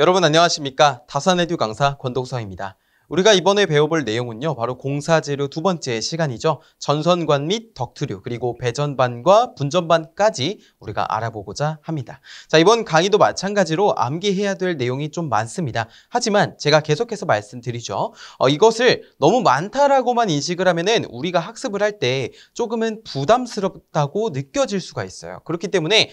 여러분 안녕하십니까? 다산에듀 강사 권동성입니다. 우리가 이번에 배워볼 내용은요. 바로 공사재료 두 번째 시간이죠. 전선관 및 덕트류 그리고 배전반과 분전반까지 우리가 알아보고자 합니다. 자, 이번 강의도 마찬가지로 암기해야 될 내용이 좀 많습니다. 하지만 제가 계속해서 말씀드리죠. 이것을 너무 많다라고만 인식을 하면은 우리가 학습을 할 때 조금은 부담스럽다고 느껴질 수가 있어요. 그렇기 때문에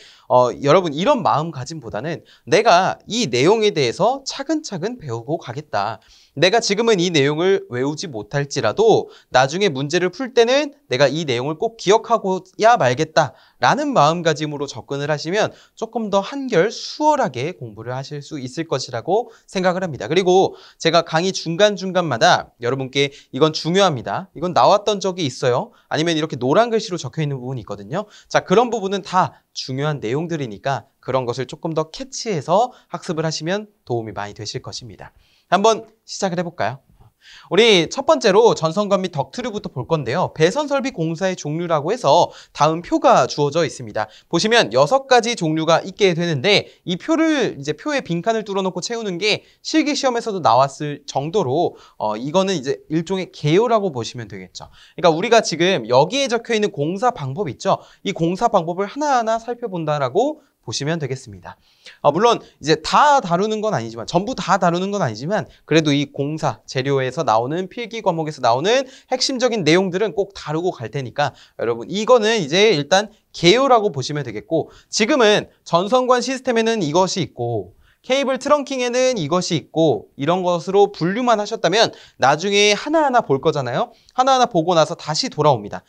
여러분 이런 마음가짐보다는 내가 이 내용에 대해서 차근차근 배우고 가겠다. 내가 지금은 이 내용을 외우지 못할지라도 나중에 문제를 풀 때는 내가 이 내용을 꼭 기억하고야 말겠다라는 마음가짐으로 접근을 하시면 조금 더 한결 수월하게 공부를 하실 수 있을 것이라고 생각을 합니다. 그리고 제가 강의 중간중간마다 여러분께 이건 중요합니다. 이건 나왔던 적이 있어요. 아니면 이렇게 노란 글씨로 적혀 있는 부분이 있거든요. 자, 그런 부분은 다 중요한 내용들이니까 그런 것을 조금 더 캐치해서 학습을 하시면 도움이 많이 되실 것입니다. 한번 시작을 해볼까요? 우리 첫 번째로 전선관 및 덕트류부터 볼 건데요. 배선 설비 공사의 종류라고 해서 다음 표가 주어져 있습니다. 보시면 6가지 종류가 있게 되는데 이 표를 이제 표에 빈칸을 뚫어놓고 채우는 게 실기 시험에서도 나왔을 정도로 이거는 이제 일종의 개요라고 보시면 되겠죠. 그러니까 우리가 지금 여기에 적혀 있는 공사 방법 있죠. 이 공사 방법을 하나하나 살펴본다라고 보시면 되겠습니다. 물론 이제 다 다루는 건 아니지만 전부 다 다루는 건 아니지만 그래도 이 공사 재료에서 나오는 필기 과목에서 나오는 핵심적인 내용들은 꼭 다루고 갈 테니까 여러분 이거는 이제 일단 개요라고 보시면 되겠고 지금은 전선관 시스템에는 이것이 있고 케이블 트렁킹에는 이것이 있고 이런 것으로 분류만 하셨다면 나중에 하나하나 볼 거잖아요. 하나하나 보고 나서 다시 돌아옵니다.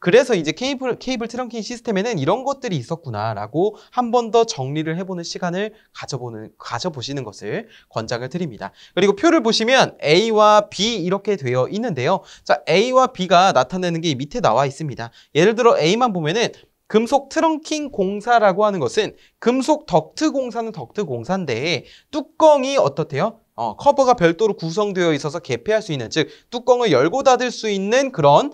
그래서 이제 케이블 트렁킹 시스템에는 이런 것들이 있었구나라고 한 번 더 정리를 해보는 시간을 가져보시는 것을 권장을 드립니다. 그리고 표를 보시면 A와 B 이렇게 되어 있는데요. 자, A와 B가 나타내는 게 밑에 나와 있습니다. 예를 들어 A만 보면은 금속 트렁킹 공사라고 하는 것은 금속 덕트 공사는 덕트 공사인데 뚜껑이 어떻대요? 커버가 별도로 구성되어 있어서 개폐할 수 있는, 즉 뚜껑을 열고 닫을 수 있는 그런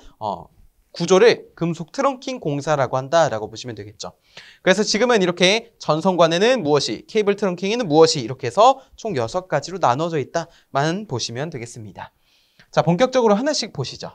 구조를 금속 트렁킹 공사라고 한다라고 보시면 되겠죠. 그래서 지금은 이렇게 전선관에는 무엇이, 케이블 트렁킹에는 무엇이 이렇게 해서 총 6가지로 나눠져 있다만 보시면 되겠습니다. 자, 본격적으로 하나씩 보시죠.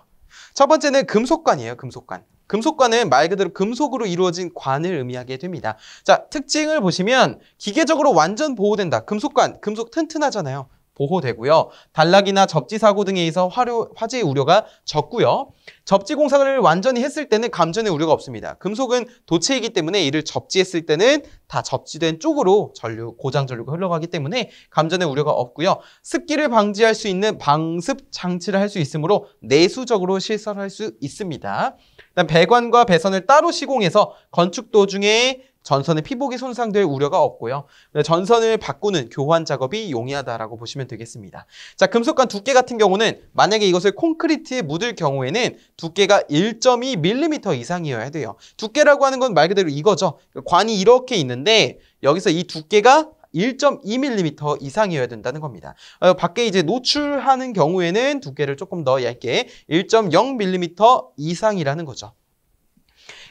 첫 번째는 금속관이에요. 금속관. 금속관은 말 그대로 금속으로 이루어진 관을 의미하게 됩니다. 자, 특징을 보시면 기계적으로 완전 보호된다. 금속관, 금속 튼튼하잖아요. 보호되고요. 단락이나 접지 사고 등에 의해서 화재의 우려가 적고요. 접지 공사를 완전히 했을 때는 감전의 우려가 없습니다. 금속은 도체이기 때문에 이를 접지했을 때는 다 접지된 쪽으로 고장 전류가 흘러가기 때문에 감전의 우려가 없고요. 습기를 방지할 수 있는 방습 장치를 할 수 있으므로 내수적으로 실설할 수 있습니다. 그다음 배관과 배선을 따로 시공해서 건축 도중에 전선의 피복이 손상될 우려가 없고요. 전선을 바꾸는 교환 작업이 용이하다라고 보시면 되겠습니다. 자, 금속관 두께 같은 경우는 만약에 이것을 콘크리트에 묻을 경우에는 두께가 1.2mm 이상이어야 돼요. 두께라고 하는 건 말 그대로 이거죠. 관이 이렇게 있는데 여기서 이 두께가 1.2mm 이상이어야 된다는 겁니다. 밖에 이제 노출하는 경우에는 두께를 조금 더 얇게 1.0mm 이상이라는 거죠.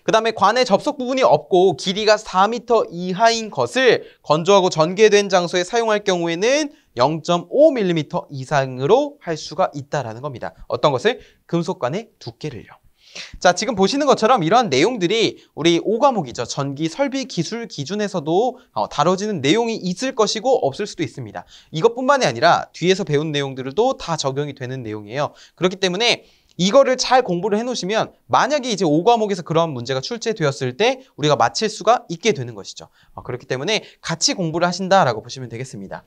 그 다음에 관의 접속 부분이 없고 길이가 4m 이하인 것을 건조하고 전개된 장소에 사용할 경우에는 0.5mm 이상으로 할 수가 있다는 겁니다. 어떤 것을? 금속관의 두께를요. 자, 지금 보시는 것처럼 이러한 내용들이 우리 5과목이죠. 전기 설비 기술 기준에서도 다뤄지는 내용이 있을 것이고 없을 수도 있습니다. 이것뿐만이 아니라 뒤에서 배운 내용들도 다 적용이 되는 내용이에요. 그렇기 때문에 이거를 잘 공부를 해놓으시면 만약에 이제 5과목에서 그런 문제가 출제되었을 때 우리가 맞힐 수가 있게 되는 것이죠. 그렇기 때문에 같이 공부를 하신다라고 보시면 되겠습니다.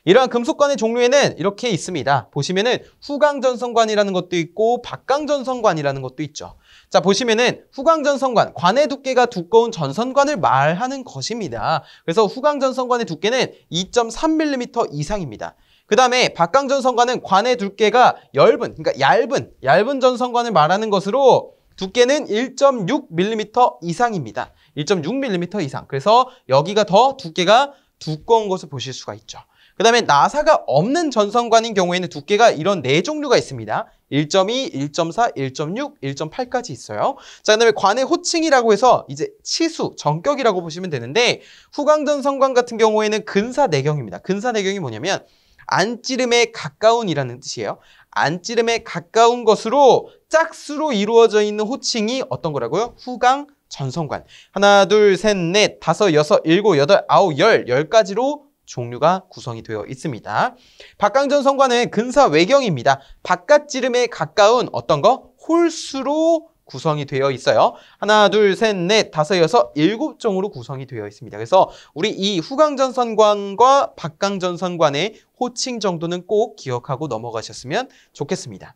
이러한 금속관의 종류에는 이렇게 있습니다. 보시면은 후광전선관이라는 것도 있고 박광전선관이라는 것도 있죠. 자, 보시면은 후광전선관, 관의 두께가 두꺼운 전선관을 말하는 것입니다. 그래서 후광전선관의 두께는 2.3mm 이상입니다. 그 다음에 박광전선관은 관의 두께가 그러니까 얇은 전선관을 말하는 것으로 두께는 1.6mm 이상입니다. 1.6mm 이상. 그래서 여기가 더 두께가 두꺼운 것을 보실 수가 있죠. 그 다음에 나사가 없는 전선관인 경우에는 두께가 이런 4종류가 있습니다. 1.2, 1.4, 1.6, 1.8까지 있어요. 자, 그다음에 관의 호칭이라고 해서 이제 치수, 전격이라고 보시면 되는데 후광전선관 같은 경우에는 근사내경입니다. 근사내경이 뭐냐면 안찌름에 가까운이라는 뜻이에요. 안찌름에 가까운 것으로 짝수로 이루어져 있는 호칭이 어떤 거라고요? 후광전선관. 하나, 둘, 셋, 넷, 다섯, 여섯, 일곱, 여덟, 아홉, 열 가지로 종류가 구성이 되어 있습니다. 박강전선관은 근사외경입니다. 바깥지름에 가까운 어떤 거? 홀수로 구성이 되어 있어요. 하나, 둘, 셋, 넷, 다섯, 여섯, 일곱 종으로 구성이 되어 있습니다. 그래서 우리 이 후광전선관과 박강전선관의 호칭 정도는 꼭 기억하고 넘어가셨으면 좋겠습니다.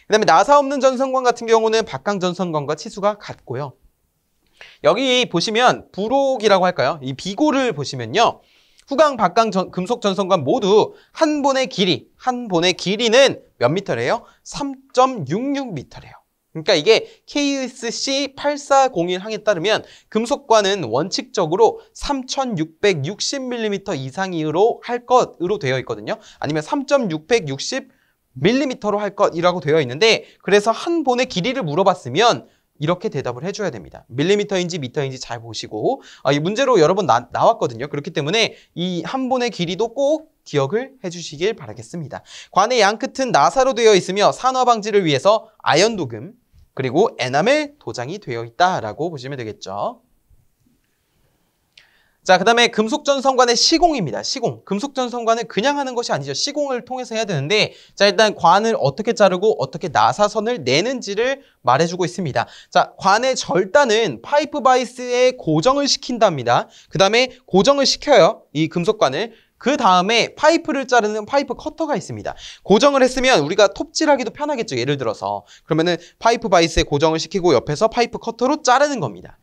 그 다음에 나사 없는 전선관 같은 경우는 박강전선관과 치수가 같고요. 여기 보시면 부록이라고 할까요? 이 비고를 보시면요. 후광, 박강, 금속전선관 모두 한 본의 길이는 몇 미터래요? 3.66m래요. 그러니까 이게 KSC 8401 항에 따르면 금속관은 원칙적으로 3660mm 이상으로 할 것으로 되어 있거든요. 아니면 3660mm로 할 것이라고 되어 있는데 그래서 한 본의 길이를 물어봤으면 이렇게 대답을 해줘야 됩니다. 밀리미터인지 미터인지 잘 보시고 이 문제로 여러 번 나왔거든요. 그렇기 때문에 이 한 본의 길이도 꼭 기억을 해주시길 바라겠습니다. 관의 양끝은 나사로 되어 있으며 산화 방지를 위해서 아연 도금 그리고 에나멜 도장이 되어 있다라고 보시면 되겠죠. 자, 그 다음에 금속전선관의 시공입니다. 시공. 금속전선관은 그냥 하는 것이 아니죠. 시공을 통해서 해야 되는데 자, 일단 관을 어떻게 자르고 어떻게 나사선을 내는지를 말해주고 있습니다. 자, 관의 절단은 파이프 바이스에 고정을 시킨답니다. 그 다음에 고정을 시켜요. 이 금속관을. 그 다음에 파이프를 자르는 파이프 커터가 있습니다. 고정을 했으면 우리가 톱질하기도 편하겠죠. 예를 들어서. 그러면은 파이프 바이스에 고정을 시키고 옆에서 파이프 커터로 자르는 겁니다.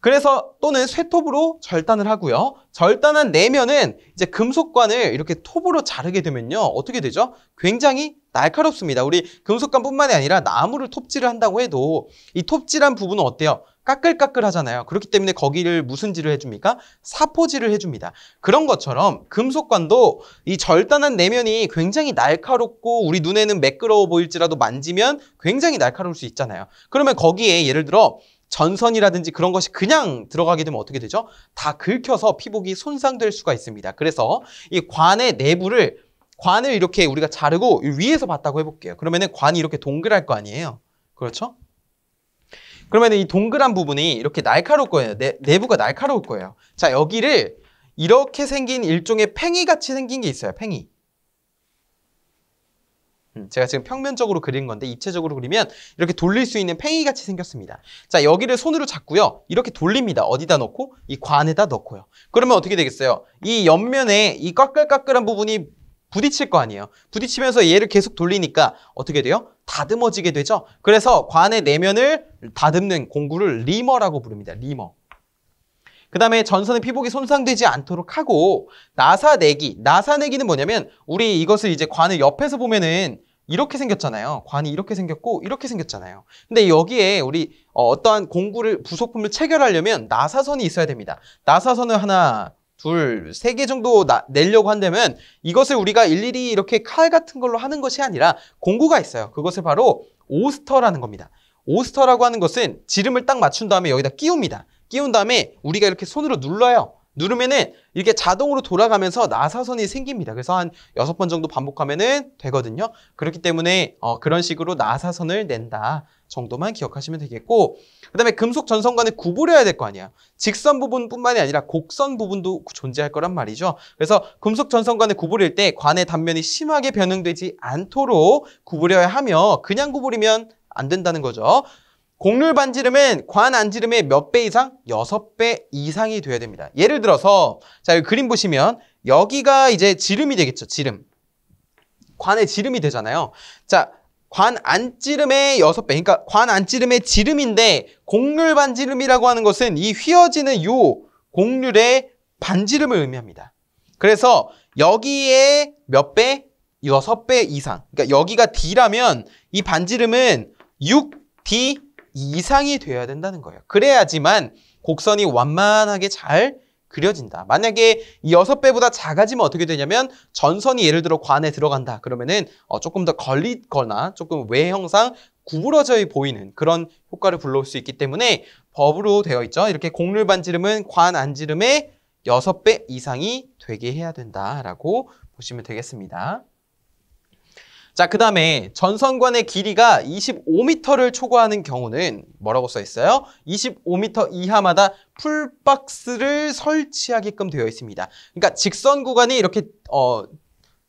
그래서 또는 쇠톱으로 절단을 하고요. 절단한 내면은 이제 금속관을 이렇게 톱으로 자르게 되면요. 어떻게 되죠? 굉장히 날카롭습니다. 우리 금속관뿐만이 아니라 나무를 톱질을 한다고 해도 이 톱질한 부분은 어때요? 까끌까끌 하잖아요. 그렇기 때문에 거기를 무슨 질을 해줍니까? 사포질을 해줍니다. 그런 것처럼 금속관도 이 절단한 내면이 굉장히 날카롭고 우리 눈에는 매끄러워 보일지라도 만지면 굉장히 날카로울 수 있잖아요. 그러면 거기에 예를 들어 전선이라든지 그런 것이 그냥 들어가게 되면 어떻게 되죠? 다 긁혀서 피복이 손상될 수가 있습니다. 그래서 이 관의 내부를 관을 이렇게 우리가 자르고 위에서 봤다고 해볼게요. 그러면은 관이 이렇게 동그랄 거 아니에요. 그렇죠? 그러면 이 동그란 부분이 이렇게 날카로울 거예요. 내부가 날카로울 거예요. 자, 여기를 이렇게 생긴 일종의 팽이같이 생긴 게 있어요. 팽이. 제가 지금 평면적으로 그린 건데 입체적으로 그리면 이렇게 돌릴 수 있는 팽이같이 생겼습니다. 자, 여기를 손으로 잡고요. 이렇게 돌립니다. 어디다 넣고? 이 관에다 넣고요. 그러면 어떻게 되겠어요? 이 옆면에 이 까끌까끌한 부분이 부딪힐 거 아니에요. 부딪히면서 얘를 계속 돌리니까 어떻게 돼요? 다듬어지게 되죠. 그래서 관의 내면을 다듬는 공구를 리머라고 부릅니다. 리머. 그 다음에 전선의 피복이 손상되지 않도록 하고 나사내기는 뭐냐면 우리 이것을 이제 관을 옆에서 보면은 이렇게 생겼잖아요. 관이 이렇게 생겼고 이렇게 생겼잖아요. 근데 여기에 우리 어떠한 공구를 부속품을 체결하려면 나사선이 있어야 됩니다. 나사선을 하나, 둘, 세 개 정도 내려고 한다면 이것을 우리가 일일이 이렇게 칼 같은 걸로 하는 것이 아니라 공구가 있어요. 그것을 바로 오스터라는 겁니다. 오스터라고 하는 것은 지름을 딱 맞춘 다음에 여기다 끼웁니다. 끼운 다음에 우리가 이렇게 손으로 눌러요. 누르면은 이렇게 자동으로 돌아가면서 나사선이 생깁니다. 그래서 한 6번 정도 반복하면은 되거든요. 그렇기 때문에 그런 식으로 나사선을 낸다 정도만 기억하시면 되겠고, 그 다음에 금속 전선관을 구부려야 될 거 아니야. 직선 부분뿐만이 아니라 곡선 부분도 존재할 거란 말이죠. 그래서 금속 전선관을 구부릴 때 관의 단면이 심하게 변형되지 않도록 구부려야 하며 그냥 구부리면 안 된다는 거죠. 곡률 반지름은 관 안지름의 몇 배 이상? 6배 이상이 돼야 됩니다. 예를 들어서 자, 여기 그림 보시면 여기가 이제 지름이 되겠죠. 지름. 관의 지름이 되잖아요. 자, 관 안지름의 6배. 그러니까 관 안지름의 지름인데 곡률 반지름이라고 하는 것은 이 휘어지는 요 곡률의 반지름을 의미합니다. 그래서 여기에 몇 배? 6배 이상. 그러니까 여기가 D라면 이 반지름은 6D 이상이 되어야 된다는 거예요. 그래야지만 곡선이 완만하게 잘 그려진다. 만약에 이 6배보다 작아지면 어떻게 되냐면 전선이 예를 들어 관에 들어간다. 그러면은 조금 더 걸리거나 조금 외형상 구부러져 보이는 그런 효과를 불러올 수 있기 때문에 법으로 되어 있죠. 이렇게 곡률 반지름은 관 안지름의 6배 이상이 되게 해야 된다라고 보시면 되겠습니다. 자, 그 다음에 전선관의 길이가 25m를 초과하는 경우는 뭐라고 써 있어요? 25m 이하마다 풀박스를 설치하게끔 되어 있습니다. 그러니까 직선 구간이 이렇게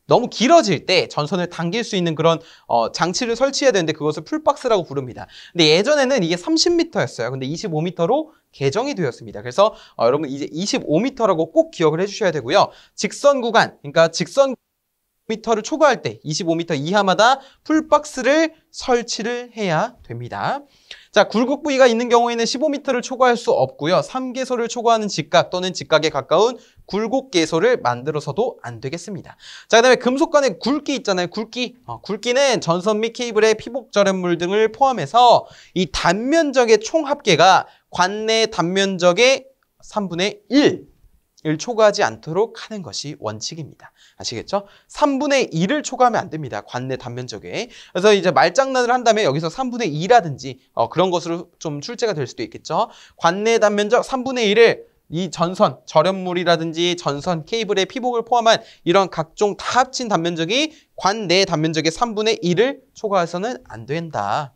너무 길어질 때 전선을 당길 수 있는 그런 장치를 설치해야 되는데 그것을 풀박스라고 부릅니다. 근데 예전에는 이게 30m였어요. 근데 25m로 개정이 되었습니다. 그래서 여러분 이제 25m라고 꼭 기억을 해주셔야 되고요. 직선 구간, 그러니까 직선 m를 초과할 때 25m 이하마다 풀박스를 설치를 해야 됩니다. 자, 굴곡 부위가 있는 경우에는 15m를 초과할 수 없고요. 3개소를 초과하는 직각 또는 직각에 가까운 굴곡 개소를 만들어서도 안 되겠습니다. 자, 그다음에 금속관에 굵기 있잖아요. 굵기. 굵기는 전선 및 케이블의 피복 절연물 등을 포함해서 이 단면적의 총 합계가 관내 단면적의 3분의 1을 초과하지 않도록 하는 것이 원칙입니다. 아시겠죠? 3분의 1을 초과하면 안 됩니다. 관내 단면적에. 그래서 이제 말장난을 한다면 여기서 3분의 2라든지 그런 것으로 좀 출제가 될 수도 있겠죠. 관내 단면적 3분의 1을 이 전선, 절연물이라든지 전선, 케이블의 피복을 포함한 이런 각종 다 합친 단면적이 관내 단면적의 3분의 1을 초과해서는 안 된다.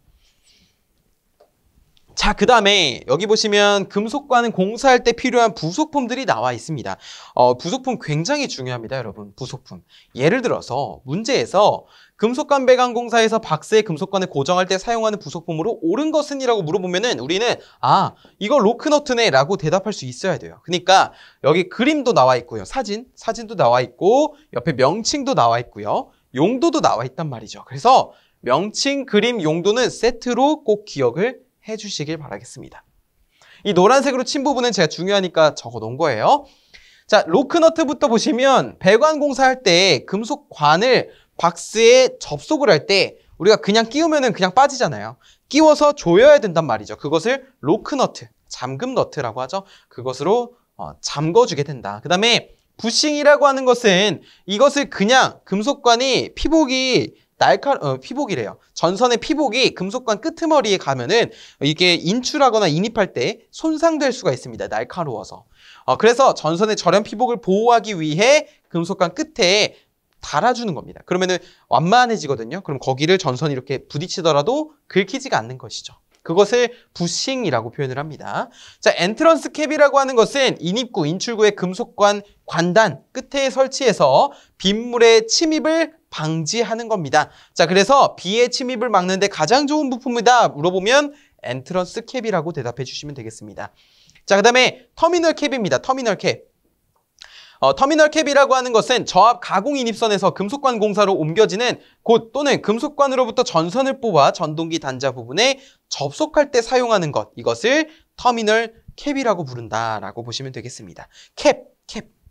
자, 그 다음에 여기 보시면 금속관은 공사할 때 필요한 부속품들이 나와 있습니다. 부속품 굉장히 중요합니다, 여러분. 부속품. 예를 들어서 문제에서 금속관 배관 공사에서 박스의 금속관을 고정할 때 사용하는 부속품으로 옳은 것은 이라고 물어보면은 우리는 이거 로크너트네 라고 대답할 수 있어야 돼요. 그러니까 여기 그림도 나와 있고요. 사진도 나와 있고 옆에 명칭도 나와 있고요. 용도도 나와 있단 말이죠. 그래서 명칭, 그림, 용도는 세트로 꼭 기억을 해주시길 바라겠습니다. 이 노란색으로 친 부분은 제가 중요하니까 적어 놓은 거예요. 자, 로크너트부터 보시면 배관 공사할 때 금속관을 박스에 접속을 할 때 우리가 그냥 끼우면은 그냥 빠지잖아요. 끼워서 조여야 된단 말이죠. 그것을 로크너트, 잠금 너트라고 하죠. 그것으로 잠궈주게 된다. 그 다음에 부싱이라고 하는 것은 이것을 그냥 금속관이 피복이래요. 전선의 피복이 금속관 끄트머리에 가면은 이게 인출하거나 인입할 때 손상될 수가 있습니다. 날카로워서. 그래서 전선의 절연 피복을 보호하기 위해 금속관 끝에 달아주는 겁니다. 그러면은 완만해지거든요. 그럼 거기를 전선이 이렇게 부딪히더라도 긁히지가 않는 것이죠. 그것을 부싱이라고 표현을 합니다. 자, 엔트런스 캡이라고 하는 것은 인입구, 인출구의 금속관 관단 끝에 설치해서 빗물의 침입을 방지하는 겁니다. 자, 그래서 비의 침입을 막는데 가장 좋은 부품이다 물어보면 엔트런스 캡이라고 대답해 주시면 되겠습니다. 자, 그 다음에 터미널 캡입니다. 터미널 캡. 터미널 캡이라고 하는 것은 저압 가공 인입선에서 금속관 공사로 옮겨지는 곳 또는 금속관으로부터 전선을 뽑아 전동기 단자 부분에 접속할 때 사용하는 것. 이것을 터미널 캡이라고 부른다라고 보시면 되겠습니다. 캡,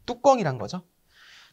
뚜껑이란 거죠.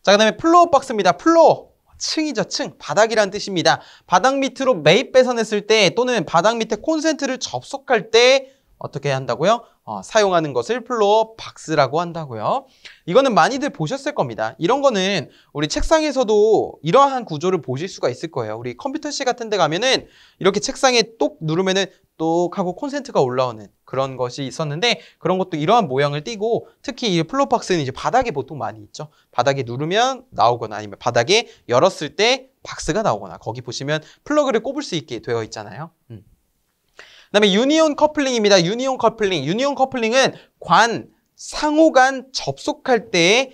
자, 그 다음에 플로어 박스입니다. 플로어. 층이죠, 층. 바닥이란 뜻입니다. 바닥 밑으로 매입 배선했을 때 또는 바닥 밑에 콘센트를 접속할 때 어떻게 한다고요? 사용하는 것을 플로어 박스라고 한다고요. 이거는 많이들 보셨을 겁니다. 이런 거는 우리 책상에서도 이러한 구조를 보실 수가 있을 거예요. 우리 컴퓨터실 같은 데 가면은 이렇게 책상에 똑 누르면은 똑 하고 콘센트가 올라오는 그런 것이 있었는데 그런 것도 이러한 모양을 띠고 특히 이 플로어 박스는 이제 바닥에 보통 많이 있죠. 바닥에 누르면 나오거나 아니면 바닥에 열었을 때 박스가 나오거나 거기 보시면 플러그를 꼽을 수 있게 되어 있잖아요. 그다음에 유니온 커플링입니다. 유니온 커플링. 유니온 커플링은 관, 상호간 접속할 때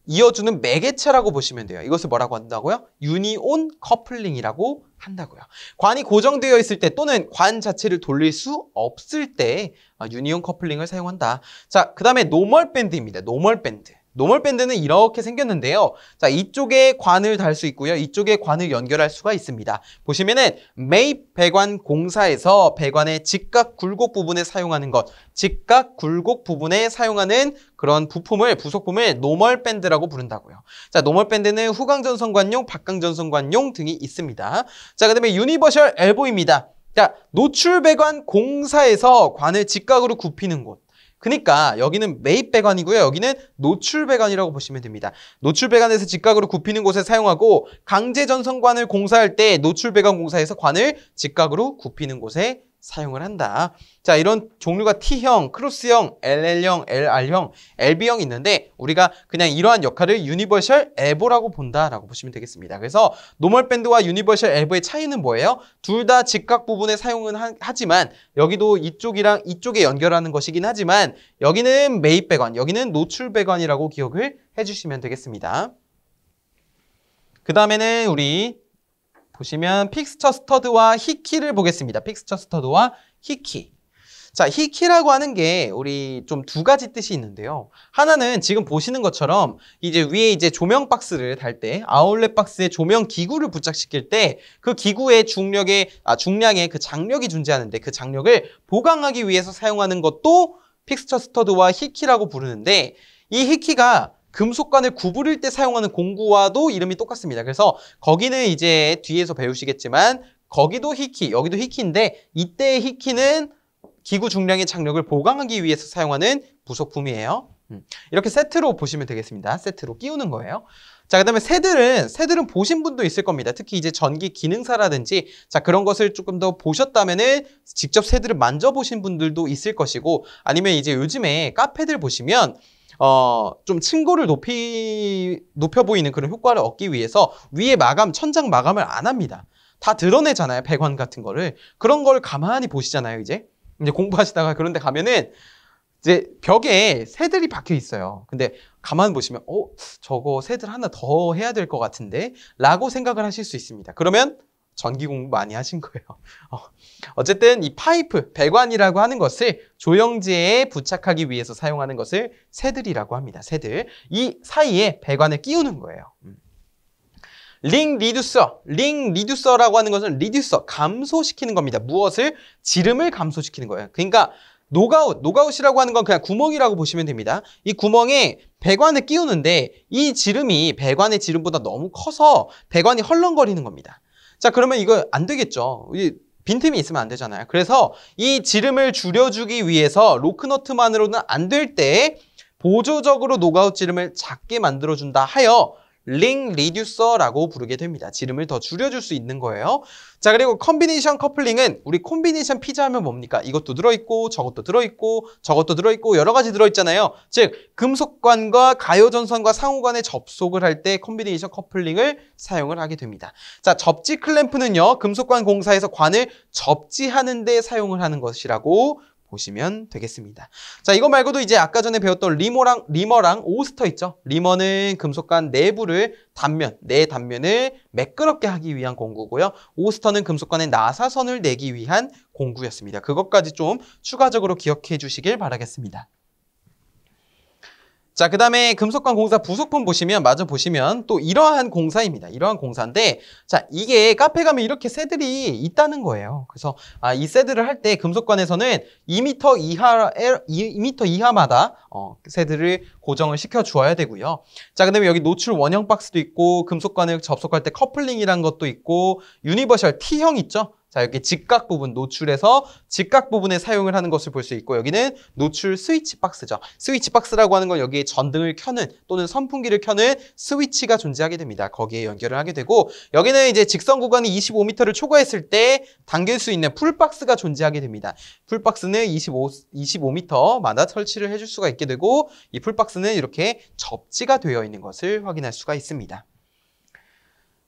이어주는 매개체라고 보시면 돼요. 이것을 뭐라고 한다고요? 유니온 커플링이라고 한다고요. 관이 고정되어 있을 때 또는 관 자체를 돌릴 수 없을 때 유니온 커플링을 사용한다. 자, 그 다음에 노멀 밴드입니다. 노멀 밴드. 노멀 밴드는 이렇게 생겼는데요. 자, 이쪽에 관을 달 수 있고요. 이쪽에 관을 연결할 수가 있습니다. 보시면은 매입 배관 공사에서 배관의 직각 굴곡 부분에 사용하는 것, 직각 굴곡 부분에 사용하는 그런 부속품을 노멀 밴드라고 부른다고요. 자, 노멀 밴드는 후강전선관용, 박강전선관용 등이 있습니다. 자, 그다음에 유니버셜 엘보입니다. 자, 노출 배관 공사에서 관을 직각으로 굽히는 곳. 그러니까 여기는 매입 배관이고요. 여기는 노출 배관이라고 보시면 됩니다. 노출 배관에서 직각으로 굽히는 곳에 사용하고 강제 전선관을 공사할 때 노출 배관 공사에서 관을 직각으로 굽히는 곳에 사용을 한다. 자, 이런 종류가 T형, 크로스형, LL형, LR형, LB형이 있는데 우리가 그냥 이러한 역할을 유니버셜 엘보라고 본다라고 보시면 되겠습니다. 그래서 노멀 밴드와 유니버셜 엘보의 차이는 뭐예요? 둘 다 직각 부분에 사용은 하지만 여기도 이쪽이랑 이쪽에 연결하는 것이긴 하지만 여기는 매입 배관, 여기는 노출 배관이라고 기억을 해주시면 되겠습니다. 그 다음에는 우리 보시면 픽스처 스터드와 히키를 보겠습니다. 픽스처 스터드와 히키. 자, 히키라고 하는 게 우리 좀 두 가지 뜻이 있는데요. 하나는 지금 보시는 것처럼 이제 위에 이제 조명 박스를 달 때 아울렛 박스에 조명 기구를 부착시킬 때 그 기구의 중량의 그 장력이 존재하는데 그 장력을 보강하기 위해서 사용하는 것도 픽스처 스터드와 히키라고 부르는데 이 히키가 금속관을 구부릴 때 사용하는 공구와도 이름이 똑같습니다. 그래서 거기는 이제 뒤에서 배우시겠지만 거기도 히키, 여기도 히키인데 이때의 히키는 기구 중량의 장력을 보강하기 위해서 사용하는 부속품이에요. 이렇게 세트로 보시면 되겠습니다. 세트로 끼우는 거예요. 자, 그다음에 새들은 보신 분도 있을 겁니다. 특히 이제 전기 기능사라든지 자, 그런 것을 조금 더 보셨다면은 직접 새들을 만져보신 분들도 있을 것이고 아니면 이제 요즘에 카페들 보시면 좀 층고를 높여 보이는 그런 효과를 얻기 위해서 위에 천장 마감을 안 합니다. 다 드러내잖아요. 배관 같은 거를. 그런 걸 가만히 보시잖아요, 이제 공부하시다가 그런 데 가면은 이제 벽에 새들이 박혀 있어요. 근데 가만히 보시면 저거 새들 하나 더 해야 될 것 같은데 라고 생각을 하실 수 있습니다. 그러면 전기 공부 많이 하신 거예요. 어쨌든 이 파이프, 배관이라고 하는 것을 조영제에 부착하기 위해서 사용하는 것을 새들이라고 합니다. 새들. 이 사이에 배관을 끼우는 거예요. 링 리듀서라고 하는 것은 리듀서, 감소시키는 겁니다. 무엇을? 지름을 감소시키는 거예요. 그러니까 노가웃이라고 하는 건 그냥 구멍이라고 보시면 됩니다. 이 구멍에 배관을 끼우는데 이 지름이 배관의 지름보다 너무 커서 배관이 헐렁거리는 겁니다. 자, 그러면 이거 안 되겠죠. 빈틈이 있으면 안 되잖아요. 그래서 이 지름을 줄여주기 위해서 로크너트만으로는 안 될 때 보조적으로 노가웃 지름을 작게 만들어준다 하여 링 리듀서라고 부르게 됩니다. 지름을 더 줄여줄 수 있는 거예요. 자, 그리고 컨비네이션 커플링은 우리 콤비네이션 피자 하면 뭡니까? 이것도 들어있고 저것도 들어있고 저것도 들어있고 여러 가지 들어있잖아요. 즉 금속관과 가요전선과 상호간에 접속을 할 때 컨비네이션 커플링을 사용을 하게 됩니다. 자, 접지 클램프는요. 금속관 공사에서 관을 접지하는 데 사용을 하는 것이라고 보시면 되겠습니다. 자, 이거 말고도 이제 아까 전에 배웠던 리머랑 오스터 있죠? 리머는 금속관 내부를 내 단면을 매끄럽게 하기 위한 공구고요. 오스터는 금속관의 나사선을 내기 위한 공구였습니다. 그것까지 좀 추가적으로 기억해 주시길 바라겠습니다. 자, 그 다음에 금속관 공사 부속품 보시면 또 이러한 공사입니다. 이러한 공사인데, 자, 이게 카페 가면 이렇게 새들이 있다는 거예요. 그래서, 이 새들을 할 때 금속관에서는 2m 이하마다, 새들을 고정을 시켜 주어야 되고요. 자, 그 다음에 여기 노출 원형 박스도 있고, 금속관을 접속할 때 커플링이란 것도 있고, 유니버셜 T형 있죠? 자, 여기 직각 부분, 노출에서 직각 부분에 사용을 하는 것을 볼 수 있고 여기는 노출 스위치 박스죠. 스위치 박스라고 하는 건 여기에 전등을 켜는 또는 선풍기를 켜는 스위치가 존재하게 됩니다. 거기에 연결을 하게 되고 여기는 이제 직선 구간이 25m를 초과했을 때 당길 수 있는 풀박스가 존재하게 됩니다. 풀박스는 25m마다 설치를 해줄 수가 있게 되고 이 풀박스는 이렇게 접지가 되어 있는 것을 확인할 수가 있습니다.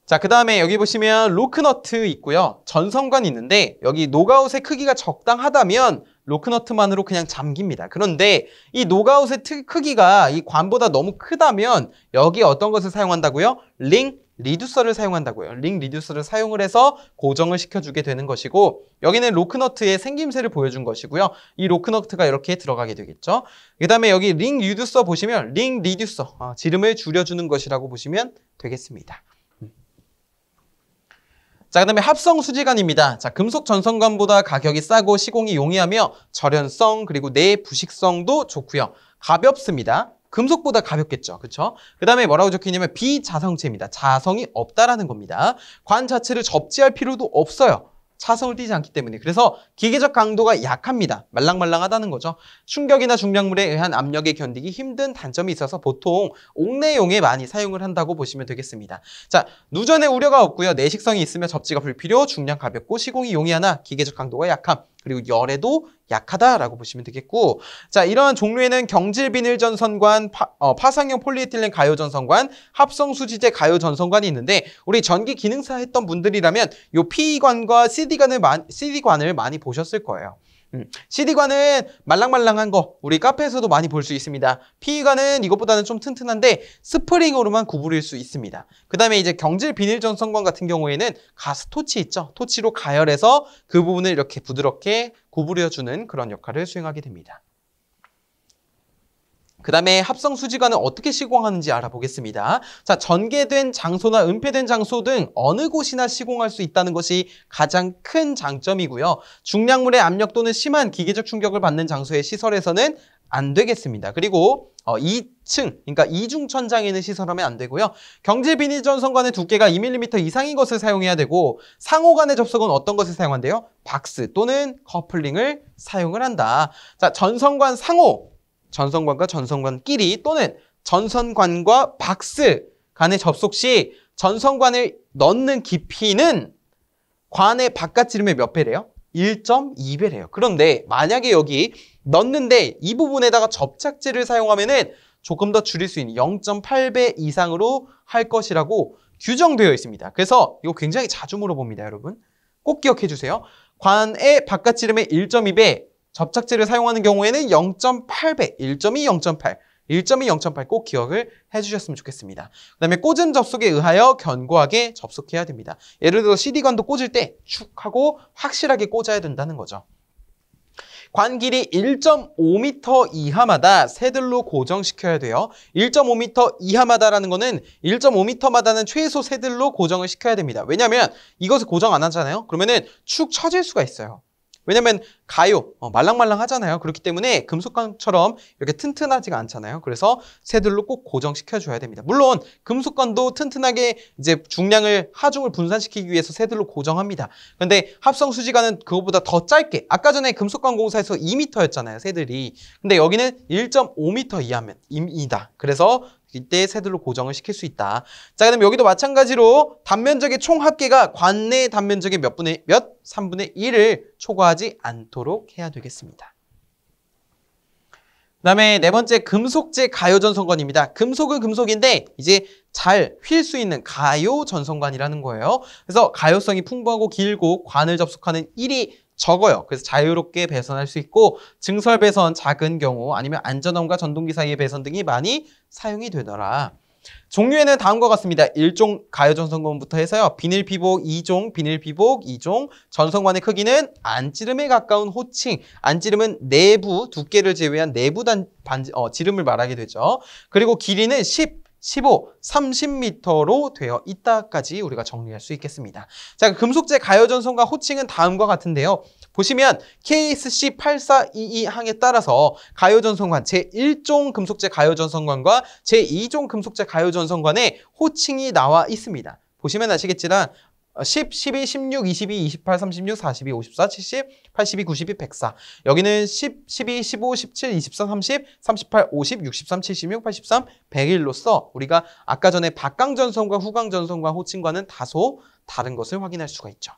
자, 그 다음에 여기 보시면 로크너트 있고요. 전선관이 있는데 여기 노가웃의 크기가 적당하다면 로크너트만으로 그냥 잠깁니다. 그런데 이 노가웃의 크기가 이 관보다 너무 크다면 여기에 어떤 것을 사용한다고요? 링 리듀서를 사용한다고요. 링 리듀서를 사용을 해서 고정을 시켜주게 되는 것이고 여기는 로크너트의 생김새를 보여준 것이고요. 이 로크너트가 이렇게 들어가게 되겠죠. 그 다음에 여기 링 리듀서 보시면 링 리듀서, 지름을 줄여주는 것이라고 보시면 되겠습니다. 자, 그 다음에 합성 수지관입니다. 자, 금속 전선관보다 가격이 싸고 시공이 용이하며 절연성 그리고 내부식성도 좋고요. 가볍습니다. 금속보다 가볍겠죠. 그렇죠? 그 다음에 뭐라고 적혀있냐면 비자성체입니다. 자성이 없다라는 겁니다. 관 자체를 접지할 필요도 없어요. 차선을 띄지 않기 때문에. 그래서 기계적 강도가 약합니다. 말랑말랑하다는 거죠. 충격이나 중량물에 의한 압력에 견디기 힘든 단점이 있어서 보통 옥내용에 많이 사용을 한다고 보시면 되겠습니다. 자, 누전에 우려가 없고요. 내식성이 있으며 접지가 불필요, 중량 가볍고 시공이 용이하나 기계적 강도가 약함. 그리고 열에도 약하다라고 보시면 되겠고, 자, 이러한 종류에는 경질 비닐 전선관, 파상형 폴리에틸렌 가요 전선관, 합성 수지재 가요 전선관이 있는데, 우리 전기 기능사 했던 분들이라면 요 PE관과 CD관을 많이 보셨을 거예요. CD관은 말랑말랑한 거 우리 카페에서도 많이 볼 수 있습니다. PE관은 이것보다는 좀 튼튼한데 스프링으로만 구부릴 수 있습니다. 그 다음에 이제 경질 비닐 전선관 같은 경우에는 가스 토치 있죠. 토치로 가열해서 그 부분을 이렇게 부드럽게 구부려주는 그런 역할을 수행하게 됩니다. 그 다음에 합성 수지관은 어떻게 시공하는지 알아보겠습니다. 자, 전개된 장소나 은폐된 장소 등 어느 곳이나 시공할 수 있다는 것이 가장 큰 장점이고요. 중량물의 압력 또는 심한 기계적 충격을 받는 장소의 시설에서는 안 되겠습니다. 그리고 2층, 그러니까 이중천장에 있는 시설하면 안 되고요. 경질 비닐 전선관의 두께가 2mm 이상인 것을 사용해야 되고, 상호 간의 접속은 어떤 것을 사용한대요? 박스 또는 커플링을 사용을 한다. 자, 전선관 상호, 전선관과 전선관끼리 또는 전선관과 박스 간의 접속 시 전선관을 넣는 깊이는 관의 바깥 지름의 몇 배래요? 1.2배래요. 그런데 만약에 여기 넣는데 이 부분에다가 접착제를 사용하면은 조금 더 줄일 수 있는 0.8배 이상으로 할 것이라고 규정되어 있습니다. 그래서 이거 굉장히 자주 물어봅니다, 여러분. 꼭 기억해 주세요. 관의 바깥 지름의 1.2배, 접착제를 사용하는 경우에는 0.8배, 1.2, 0.8, 1.2, 0.8 꼭 기억을 해주셨으면 좋겠습니다. 그 다음에 꽂음 접속에 의하여 견고하게 접속해야 됩니다. 예를 들어 CD관도 꽂을 때 축 하고 확실하게 꽂아야 된다는 거죠. 관 길이 1.5m 이하마다 새들로 고정시켜야 돼요. 1.5m 이하마다라는 거는 1.5m마다는 최소 새들로 고정을 시켜야 됩니다. 왜냐하면 이것을 고정 안 하잖아요. 그러면은 축 처질 수가 있어요. 왜냐면 가요, 말랑말랑 하잖아요. 그렇기 때문에 금속관처럼 이렇게 튼튼하지가 않잖아요. 그래서 새들로 꼭 고정시켜줘야 됩니다. 물론 금속관도 튼튼하게 이제 중량을, 하중을 분산시키기 위해서 새들로 고정합니다. 근데 합성 수지관은 그것보다 더 짧게, 아까 전에 금속관 공사에서 2m였잖아요, 새들이. 근데 여기는 1.5m 이하입니다. 그래서 이때 새들로 고정을 시킬 수 있다. 자, 그럼 여기도 마찬가지로 단면적의 총 합계가 관 내 단면적의 몇? 3분의 1을 초과하지 않도록 해야 되겠습니다. 그 다음에 네 번째, 금속재 가요 전선관입니다. 금속은 금속인데 이제 잘 휠 수 있는 가요 전선관이라는 거예요. 그래서 가요성이 풍부하고 길고 관을 접속하는 일이 적어요. 그래서 자유롭게 배선할 수 있고, 증설 배선 작은 경우 아니면 안전원과 전동기 사이의 배선 등이 많이 사용이 되더라. 종류에는 다음과 같습니다. 1종 가요 전선관부터 해서요. 비닐 피복 2종, 비닐 피복 2종, 전선관의 크기는 안지름에 가까운 호칭, 안지름은 내부 두께를 제외한 내부 지름을 말하게 되죠. 그리고 길이는 10, 15, 30m로 되어 있다까지 우리가 정리할 수 있겠습니다. 자, 금속재 가요 전선관 호칭은 다음과 같은데요. 보시면 KSC 8422 항에 따라서 가요 전선관 제1종 금속재 가요 전선관과 제2종 금속재 가요 전선관의 호칭이 나와 있습니다. 보시면 아시겠지만 10, 12, 16, 22, 28, 36, 42, 54, 70, 82, 92, 104. 여기는 10, 12, 15, 17, 24, 30, 38, 50, 63, 76, 83, 101로서 우리가 아까 전에 박강전선과 후강전선과 호칭과는 다소 다른 것을 확인할 수가 있죠.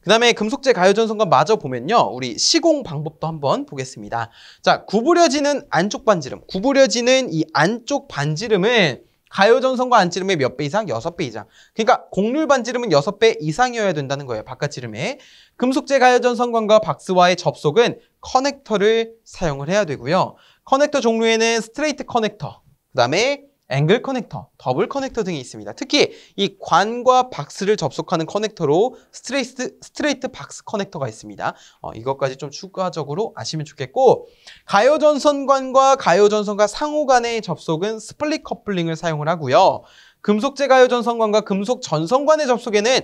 그 다음에 금속재 가요 전선관 마저 보면요. 우리 시공 방법도 한번 보겠습니다. 자, 구부려지는 안쪽 반지름. 구부려지는 이 안쪽 반지름은 가요 전선관 안지름의 몇 배 이상? 6배 이상. 그러니까 곡률 반지름은 6배 이상이어야 된다는 거예요. 바깥 지름에. 금속재 가요 전선관과 박스와의 접속은 커넥터를 사용을 해야 되고요. 커넥터 종류에는 스트레이트 커넥터, 그 다음에 앵글 커넥터, 더블 커넥터 등이 있습니다. 특히 이 관과 박스를 접속하는 커넥터로 스트레이트 박스 커넥터가 있습니다. 이것까지 좀 추가적으로 아시면 좋겠고, 가요 전선관과 가요 전선관 상호 간의 접속은 스플릿 커플링을 사용을 하고요. 금속재 가요 전선관과 금속 전선관의 접속에는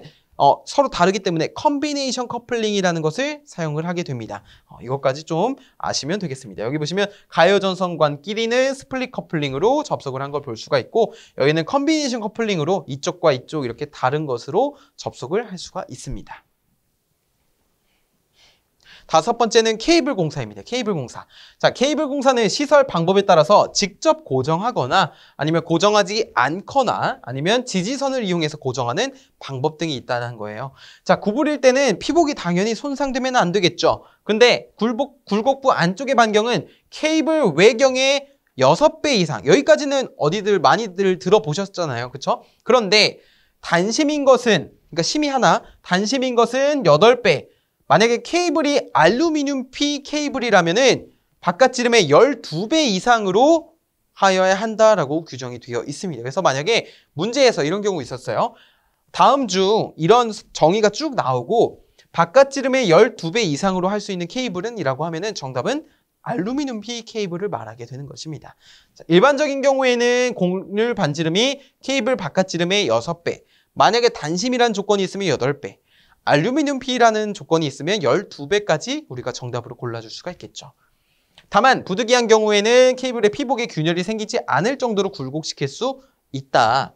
서로 다르기 때문에 컨비네이션 커플링이라는 것을 사용을 하게 됩니다. 이것까지 좀 아시면 되겠습니다. 여기 보시면 가요전선관끼리는 스플릿 커플링으로 접속을 한 걸 볼 수가 있고 여기는 컨비네이션 커플링으로 이쪽과 이쪽 이렇게 다른 것으로 접속을 할 수가 있습니다. 다섯 번째는 케이블 공사입니다. 케이블 공사. 자, 케이블 공사는 시설 방법에 따라서 직접 고정하거나 아니면 고정하지 않거나 아니면 지지선을 이용해서 고정하는 방법 등이 있다는 거예요. 자, 구부릴 때는 피복이 당연히 손상되면 안 되겠죠. 근데 굴곡부 안쪽의 반경은 케이블 외경의 6배 이상. 여기까지는 어디들 많이들 들어보셨잖아요. 그렇죠? 그런데 단심인 것은 그러니까 심이 하나, 단심인 것은 8배. 만약에 케이블이 알루미늄 P 케이블이라면은 바깥지름의 12배 이상으로 하여야 한다라고 규정이 되어 있습니다. 그래서 만약에 문제에서 이런 경우 있었어요. 다음 중 이런 정의가 쭉 나오고 바깥지름의 12배 이상으로 할 수 있는 케이블은 이라고 하면은 정답은 알루미늄 P 케이블을 말하게 되는 것입니다. 자, 일반적인 경우에는 곡률 반지름이 케이블 바깥지름의 6배, 만약에 단심이라는 조건이 있으면 8배, 알루미늄 P라는 조건이 있으면 12배까지 우리가 정답으로 골라줄 수가 있겠죠. 다만 부득이한 경우에는 케이블의 피복에 균열이 생기지 않을 정도로 굴곡시킬 수 있다.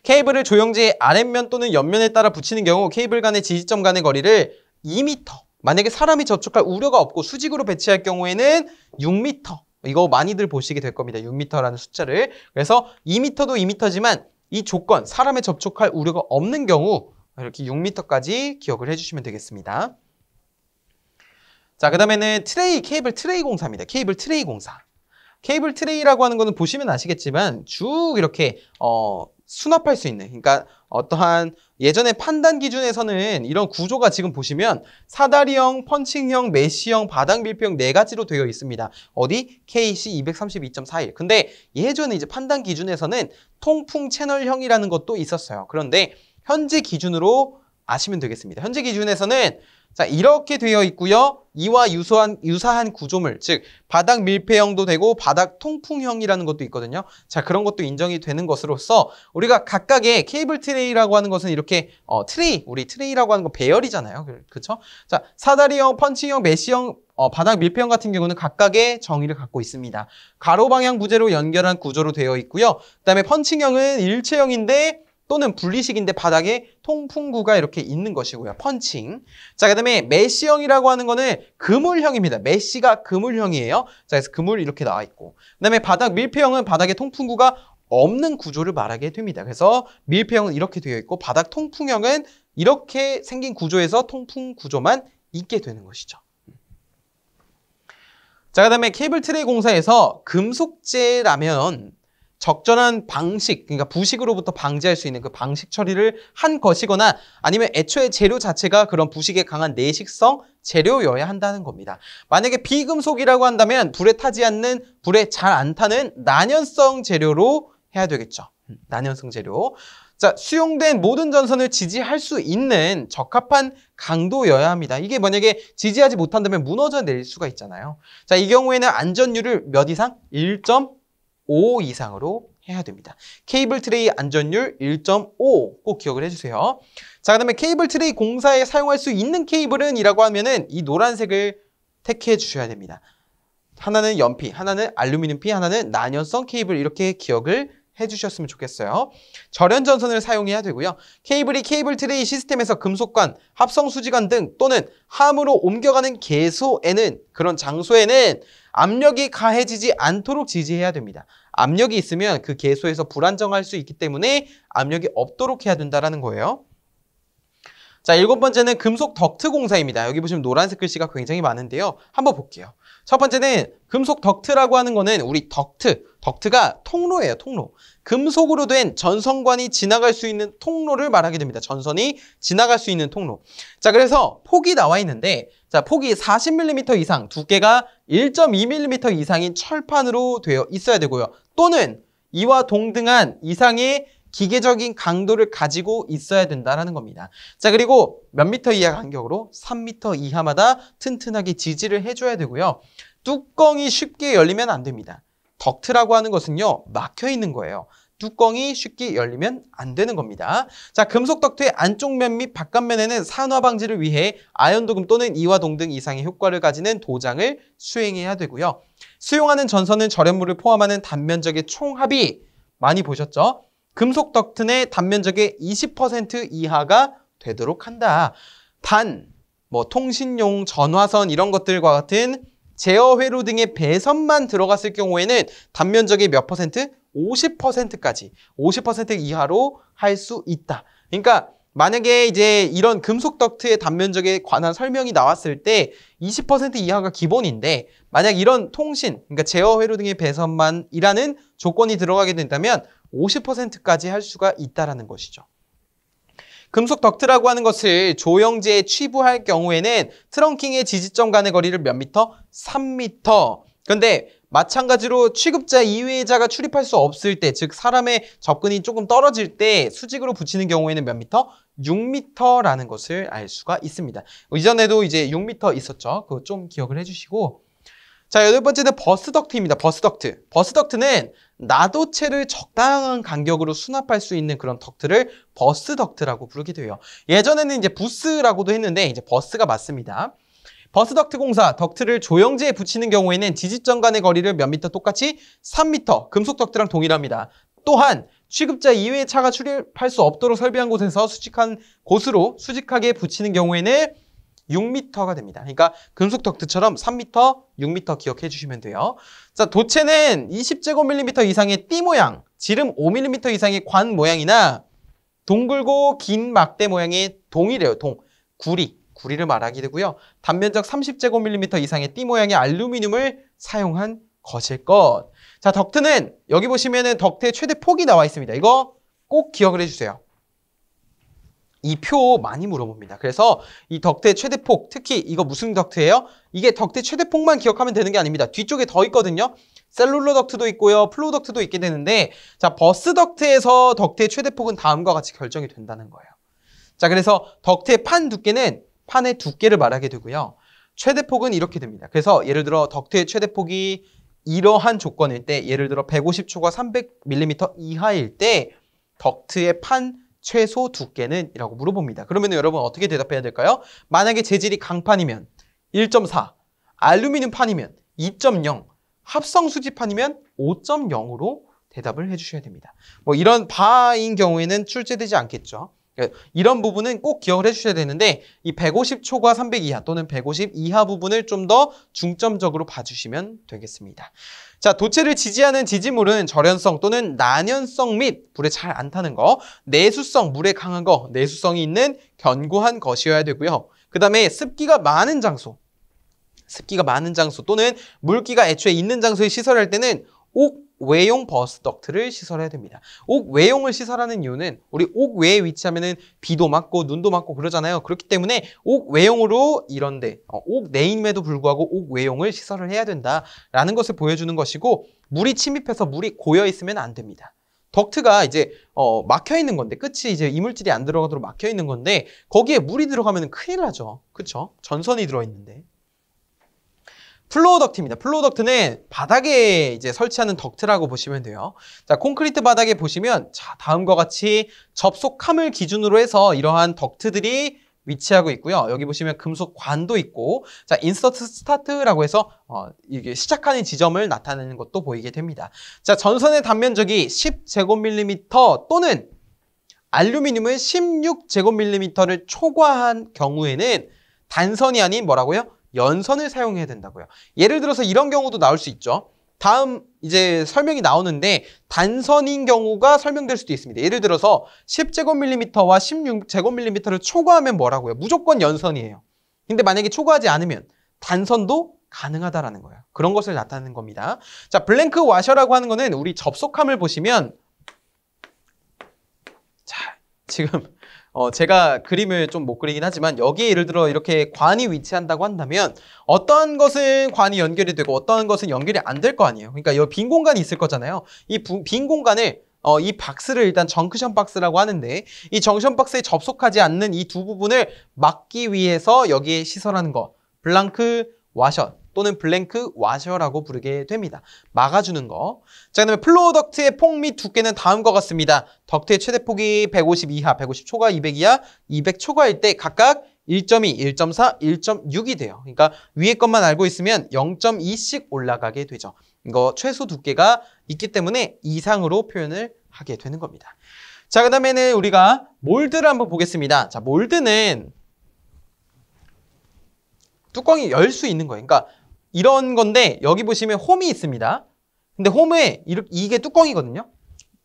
케이블을 조형지의 아랫면 또는 옆면에 따라 붙이는 경우 케이블 간의 지지점 간의 거리를 2m, 만약에 사람이 접촉할 우려가 없고 수직으로 배치할 경우에는 6m, 이거 많이들 보시게 될 겁니다. 6m라는 숫자를. 그래서 2m도 2m지만 이 조건, 사람의 접촉할 우려가 없는 경우 이렇게 6m까지 기억을 해주시면 되겠습니다. 자, 그 다음에는 케이블 트레이 공사입니다. 케이블 트레이 공사. 케이블 트레이라고 하는 거는 보시면 아시겠지만 쭉 이렇게 수납할 수 있는, 그러니까 어떠한 예전에 판단 기준에서는 이런 구조가 지금 보시면 사다리형, 펀칭형, 메쉬형, 바닥 밀폐형 4가지로 되어 있습니다. 어디? KC 232.41. 근데 예전에 이제 판단 기준에서는 통풍 채널형이라는 것도 있었어요. 그런데 현재 기준으로 아시면 되겠습니다. 현재 기준에서는 자, 이렇게 되어 있고요. 이와 유사한 구조물, 즉 바닥 밀폐형도 되고 바닥 통풍형이라는 것도 있거든요. 자, 그런 것도 인정이 되는 것으로서 우리가 각각의 케이블 트레이라고 하는 것은 이렇게 우리 트레이라고 하는 건 배열이잖아요. 그렇죠? 자, 사다리형, 펀칭형, 메쉬형, 바닥 밀폐형 같은 경우는 각각의 정의를 갖고 있습니다. 가로 방향 부재로 연결한 구조로 되어 있고요. 그다음에 펀칭형은 일체형인데 또는 분리식인데 바닥에 통풍구가 이렇게 있는 것이고요. 펀칭. 자, 그 다음에 메쉬형이라고 하는 거는 그물형입니다. 메쉬가 그물형이에요. 자, 그래서 그물 이렇게 나와 있고. 그 다음에 바닥 밀폐형은 바닥에 통풍구가 없는 구조를 말하게 됩니다. 그래서 밀폐형은 이렇게 되어 있고 바닥 통풍형은 이렇게 생긴 구조에서 통풍 구조만 있게 되는 것이죠. 자, 그 다음에 케이블 트레이 공사에서 금속재라면 적절한 방식, 그러니까 부식으로부터 방지할 수 있는 그 방식 처리를 한 것이거나 아니면 애초에 재료 자체가 그런 부식에 강한 내식성 재료여야 한다는 겁니다. 만약에 비금속이라고 한다면 불에 타지 않는, 불에 잘 안 타는 난연성 재료로 해야 되겠죠. 난연성 재료. 자, 수용된 모든 전선을 지지할 수 있는 적합한 강도여야 합니다. 이게 만약에 지지하지 못한다면 무너져 내릴 수가 있잖아요. 자, 이 경우에는 안전율을 몇 이상? 1.5 이상으로 해야 됩니다. 케이블 트레이 안전율 1.5 꼭 기억을 해주세요. 자, 그다음에 케이블 트레이 공사에 사용할 수 있는 케이블은 이라고 하면은 이 노란색을 택해 주셔야 됩니다. 하나는 연피, 하나는 알루미늄 피, 하나는 난연성 케이블 이렇게 기억을 해주셨으면 좋겠어요. 절연 전선을 사용해야 되고요. 케이블이 케이블 트레이 시스템에서 금속관, 합성 수지관 등 또는 함으로 옮겨가는 개소에는 그런 장소에는 압력이 가해지지 않도록 지지해야 됩니다. 압력이 있으면 그 개소에서 불안정할 수 있기 때문에 압력이 없도록 해야 된다는 거예요. 자, 7번째는 금속 덕트 공사입니다. 여기 보시면 노란색 글씨가 굉장히 많은데요. 한번 볼게요. 첫 번째는 금속 덕트라고 하는 거는 우리 덕트가 통로예요, 통로. 금속으로 된 전선관이 지나갈 수 있는 통로를 말하게 됩니다. 전선이 지나갈 수 있는 통로. 자, 그래서 폭이 나와 있는데, 자, 폭이 40mm 이상, 두께가 1.2mm 이상인 철판으로 되어 있어야 되고요. 또는 이와 동등한 이상의 기계적인 강도를 가지고 있어야 된다는 겁니다. 자, 그리고 몇 미터 이하 간격으로 3m 이하마다 튼튼하게 지지를 해줘야 되고요. 뚜껑이 쉽게 열리면 안 됩니다. 덕트라고 하는 것은요, 막혀 있는 거예요. 뚜껑이 쉽게 열리면 안 되는 겁니다. 자, 금속 덕트의 안쪽 면 및 바깥면에는 산화 방지를 위해 아연도금 또는 이화동 등 이상의 효과를 가지는 도장을 수행해야 되고요. 수용하는 전선은 절연물을 포함하는 단면적의 총합이 많이 보셨죠? 금속 덕트의 단면적의 20% 이하가 되도록 한다. 단, 통신용 전화선 이런 것들과 같은 제어 회로 등의 배선만 들어갔을 경우에는 단면적의 몇 퍼센트? 50%까지 50% 이하로 할 수 있다. 그러니까 만약에 이제 이런 금속 덕트의 단면적에 관한 설명이 나왔을 때 20% 이하가 기본인데 만약 이런 통신, 그러니까 제어 회로 등의 배선만이라는 조건이 들어가게 된다면 50%까지 할 수가 있다라는 것이죠. 금속 덕트라고 하는 것을 조영제에 취부할 경우에는 트렁킹의 지지점 간의 거리를 몇 미터? 3미터. 그런데 마찬가지로 취급자 이외의 자가 출입할 수 없을 때, 즉 사람의 접근이 조금 떨어질 때 수직으로 붙이는 경우에는 몇 미터? 6미터라는 것을 알 수가 있습니다. 이전에도 이제 6미터 있었죠. 그거 좀 기억을 해주시고. 자, 8번째는 버스 덕트입니다. 버스 덕트. 버스 덕트는 나도체를 적당한 간격으로 수납할 수 있는 그런 덕트를 버스 덕트라고 부르게 돼요. 예전에는 이제 부스라고도 했는데 이제 버스가 맞습니다. 버스 덕트 공사, 덕트를 조영제에 붙이는 경우에는 지지점 간의 거리를 몇 미터? 똑같이 3미터. 금속 덕트랑 동일합니다. 또한 취급자 이외의 차가 출입할 수 없도록 설비한 곳에서 수직한 곳으로 수직하게 붙이는 경우에는 6m가 됩니다. 그러니까 금속 덕트처럼 3m, 6m 기억해 주시면 돼요. 자, 도체는 20제곱밀리미터 이상의 띠 모양, 지름 5mm 이상의 관 모양이나 동글고 긴 막대 모양의 동이래요. 구리를 말하게 되고요. 단면적 30제곱밀리미터 이상의 띠 모양의 알루미늄을 사용한 것일 것. 자, 덕트는 여기 보시면은 덕트의 최대 폭이 나와 있습니다. 이거 꼭 기억을 해주세요. 이 표 많이 물어봅니다. 그래서 이 덕트의 최대폭, 특히 이거 무슨 덕트예요? 이게 덕트의 최대폭만 기억하면 되는 게 아닙니다. 뒤쪽에 더 있거든요. 셀룰러 덕트도 있고요. 플로우 덕트도 있게 되는데 자, 버스 덕트에서 덕트의 최대폭은 다음과 같이 결정이 된다는 거예요. 자, 그래서 덕트의 판 두께는 판의 두께를 말하게 되고요. 최대폭은 이렇게 됩니다. 그래서 예를 들어 덕트의 최대폭이 이러한 조건일 때 예를 들어 150초가 300mm 이하일 때 덕트의 판 최소 두께는? 이라고 물어봅니다. 그러면 여러분 어떻게 대답해야 될까요? 만약에 재질이 강판이면 1.4, 알루미늄 판이면 2.0, 합성 수지판이면 5.0으로 대답을 해주셔야 됩니다. 이런 바인 경우에는 출제되지 않겠죠. 이런 부분은 꼭 기억을 해주셔야 되는데 이 150초과 300 이하 또는 150 이하 부분을 좀 더 중점적으로 봐주시면 되겠습니다. 자, 도체를 지지하는 지지물은 절연성 또는 난연성 및 불에 잘 안 타는 거, 내수성, 물에 강한 거, 내수성이 있는 견고한 것이어야 되고요. 그 다음에 습기가 많은 장소 또는 물기가 애초에 있는 장소에 시설할 때는 옥외용 버스 덕트를 시설해야 됩니다. 옥외용을 시설하는 이유는 우리 옥외에 위치하면은 비도 맞고 눈도 맞고 그러잖아요. 그렇기 때문에 옥외용으로 이런데 옥내임에도 불구하고 옥외용을 시설을 해야 된다라는 것을 보여주는 것이고 물이 침입해서 물이 고여 있으면 안 됩니다. 덕트가 이제 막혀 있는 건데 끝이 이제 이물질이 안 들어가도록 막혀 있는 건데 거기에 물이 들어가면 큰일 나죠. 그렇죠? 전선이 들어 있는데. 플로우 덕트입니다. 플로우 덕트는 바닥에 이제 설치하는 덕트라고 보시면 돼요. 자, 콘크리트 바닥에 보시면 자, 다음과 같이 접속함을 기준으로 해서 이러한 덕트들이 위치하고 있고요. 여기 보시면 금속 관도 있고, 자, 인서트 스타트라고 해서 이게 시작하는 지점을 나타내는 것도 보이게 됩니다. 자, 전선의 단면적이 10제곱밀리미터 또는 알루미늄을 16제곱밀리미터를 초과한 경우에는 단선이 아닌 뭐라고요? 연선을 사용해야 된다고요. 예를 들어서 이런 경우도 나올 수 있죠. 다음 이제 설명이 나오는데 단선인 경우가 설명될 수도 있습니다. 예를 들어서 10제곱밀리미터와 16제곱밀리미터를 초과하면 뭐라고요? 무조건 연선이에요. 근데 만약에 초과하지 않으면 단선도 가능하다라는 거예요. 그런 것을 나타내는 겁니다. 자, 블랭크 와셔라고 하는 거는 우리 접속함을 보시면 자, 지금 제가 그림을 좀 못 그리긴 하지만 여기에 예를 들어 이렇게 관이 위치한다고 한다면 어떤 것은 관이 연결이 되고 어떤 것은 연결이 안 될 거 아니에요. 그러니까 여기 빈 공간이 있을 거잖아요. 이 빈 공간을 이 박스를 일단 정크션 박스라고 하는데 이 정션 박스에 접속하지 않는 이 두 부분을 막기 위해서 여기에 시설하는 거 블랑크 와셔 또는 블랭크 와셔라고 부르게 됩니다. 막아주는 거. 자, 그다음에 플로우 덕트의 폭 및 두께는 다음과 같습니다. 덕트의 최대 폭이 150 이하, 150 초과, 200 이하, 200 초과일 때 각각 1.2, 1.4, 1.6이 돼요. 그러니까 위에 것만 알고 있으면 0.2씩 올라가게 되죠. 이거 최소 두께가 있기 때문에 이상으로 표현을 하게 되는 겁니다. 자, 그 다음에는 우리가 몰드를 한번 보겠습니다. 자, 몰드는 뚜껑이 열 수 있는 거예요. 그러니까 이런 건데 여기 보시면 홈이 있습니다. 근데 홈에 이게 뚜껑이거든요.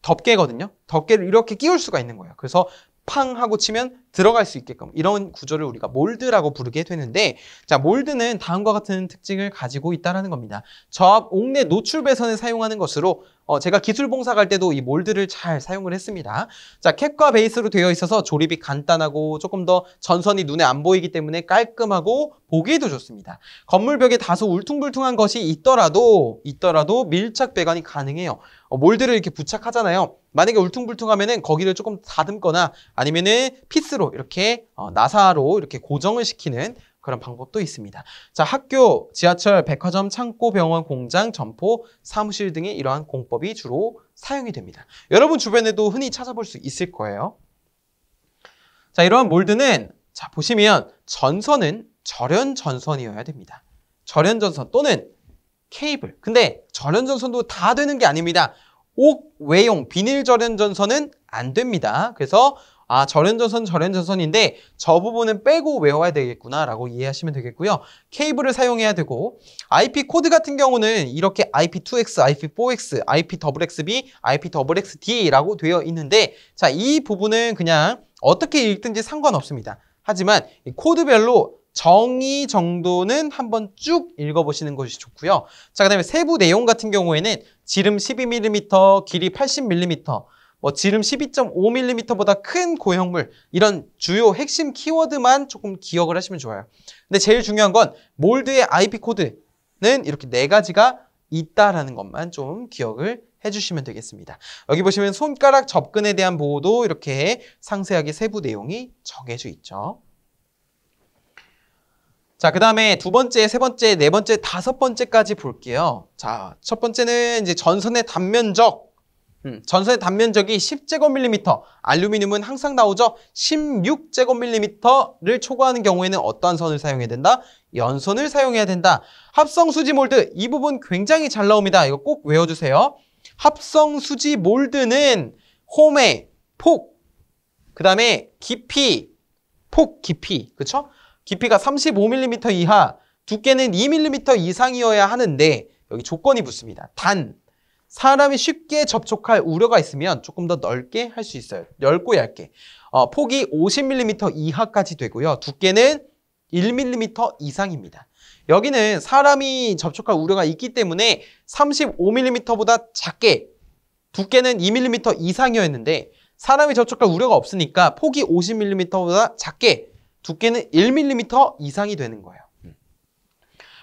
덮개거든요. 덮개를 이렇게 끼울 수가 있는 거예요. 그래서 팡 하고 치면 들어갈 수 있게끔 이런 구조를 우리가 몰드라고 부르게 되는데, 자, 몰드는 다음과 같은 특징을 가지고 있다는 겁니다. 저압 옥내 노출 배선을 사용하는 것으로 제가 기술 봉사 갈 때도 이 몰드를 잘 사용을 했습니다. 자, 캡과 베이스로 되어 있어서 조립이 간단하고 조금 더 전선이 눈에 안 보이기 때문에 깔끔하고 보기에도 좋습니다. 건물 벽에 다소 울퉁불퉁한 것이 있더라도 밀착 배관이 가능해요. 몰드를 이렇게 부착하잖아요. 만약에 울퉁불퉁하면은 거기를 조금 다듬거나 아니면은 피스로 이렇게 나사로 이렇게 고정을 시키는 그런 방법도 있습니다. 자, 학교, 지하철, 백화점, 창고, 병원, 공장, 점포, 사무실 등의 이러한 공법이 주로 사용이 됩니다. 여러분 주변에도 흔히 찾아볼 수 있을 거예요. 자, 이러한 몰드는 자, 보시면 전선은 절연 전선이어야 됩니다. 절연 전선 또는 케이블. 근데 절연 전선도 다 되는 게 아닙니다. 옥 외용 비닐 절연 전선은 안 됩니다. 그래서 절연 전선인데 저 부분은 빼고 외워야 되겠구나라고 이해하시면 되겠고요. 케이블을 사용해야 되고, IP 코드 같은 경우는 이렇게 IP2X, IP4X, IPXXB, IPXXD라고 되어 있는데, 자, 이 부분은 그냥 어떻게 읽든지 상관없습니다. 하지만 이 코드별로 정의 정도는 한번 쭉 읽어보시는 것이 좋고요. 자, 그 다음에 세부 내용 같은 경우에는 지름 12mm, 길이 80mm, 지름 12.5mm보다 큰 고형물, 이런 주요 핵심 키워드만 조금 기억을 하시면 좋아요. 근데 제일 중요한 건 몰드의 IP 코드는 이렇게 4가지가 있다라는 것만 좀 기억을 해주시면 되겠습니다. 여기 보시면 손가락 접근에 대한 보호도 이렇게 상세하게 세부 내용이 정해져 있죠. 자, 그 다음에 두 번째, 세 번째, 네 번째, 다섯 번째까지 볼게요. 자, 첫 번째는 이제 전선의 단면적. 전선의 단면적이 10제곱밀리미터, 알루미늄은 항상 나오죠. 16제곱밀리미터를 초과하는 경우에는 어떠한 선을 사용해야 된다? 연선을 사용해야 된다. 합성 수지 몰드, 이 부분 굉장히 잘 나옵니다. 이거 꼭 외워주세요. 합성 수지 몰드는 홈의 폭, 그 다음에 깊이, 폭 깊이, 그쵸? 깊이가 35mm 이하, 두께는 2mm 이상이어야 하는데 여기 조건이 붙습니다. 단, 사람이 쉽게 접촉할 우려가 있으면 조금 더 넓게 할 수 있어요. 넓고 얇게. 폭이 50mm 이하까지 되고요. 두께는 1mm 이상입니다. 여기는 사람이 접촉할 우려가 있기 때문에 35mm보다 작게, 두께는 2mm 이상이었는데 사람이 접촉할 우려가 없으니까 폭이 50mm보다 작게, 두께는 1mm 이상이 되는 거예요.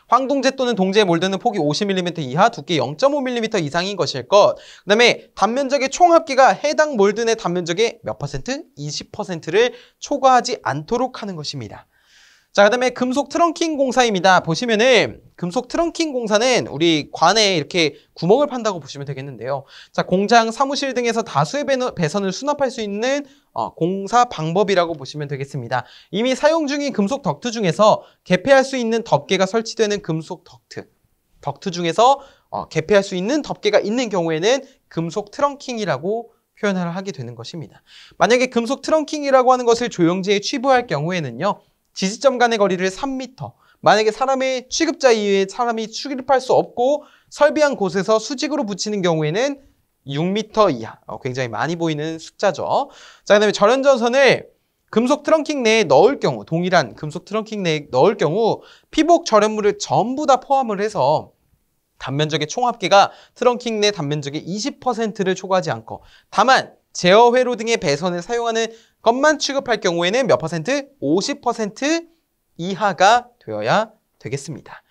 황동제 또는 동제 몰드는 폭이 50mm 이하, 두께 0.5mm 이상인 것일 것. 그 다음에 단면적의 총합계가 해당 몰드 내 단면적의 몇 퍼센트? 20%를 초과하지 않도록 하는 것입니다. 자, 그 다음에 금속 트렁킹 공사입니다. 보시면은 금속 트렁킹 공사는 우리 관에 이렇게 구멍을 판다고 보시면 되겠는데요. 자, 공장, 사무실 등에서 다수의 배선을 수납할 수 있는 공사 방법이라고 보시면 되겠습니다. 이미 사용 중인 금속 덕트 중에서 개폐할 수 있는 덮개가 설치되는 금속 덕트 중에서 개폐할 수 있는 덮개가 있는 경우에는 금속 트렁킹이라고 표현을 하게 되는 것입니다. 만약에 금속 트렁킹이라고 하는 것을 조영지에 취부할 경우에는요, 지지점 간의 거리를 3m, 만약에 사람의 취급자 이외에 사람이 출입할 수 없고 설비한 곳에서 수직으로 붙이는 경우에는 6m 이하, 굉장히 많이 보이는 숫자죠. 자, 그 다음에 절연전선을 금속 트렁킹 내에 넣을 경우, 동일한 금속 트렁킹 내에 넣을 경우 피복 절연물을 전부 다 포함을 해서 단면적의 총합계가 트렁킹 내 단면적의 20%를 초과하지 않고, 다만 제어 회로 등의 배선을 사용하는 것만 취급할 경우에는 몇 퍼센트? 50% 이하가 되어야 되겠습니다.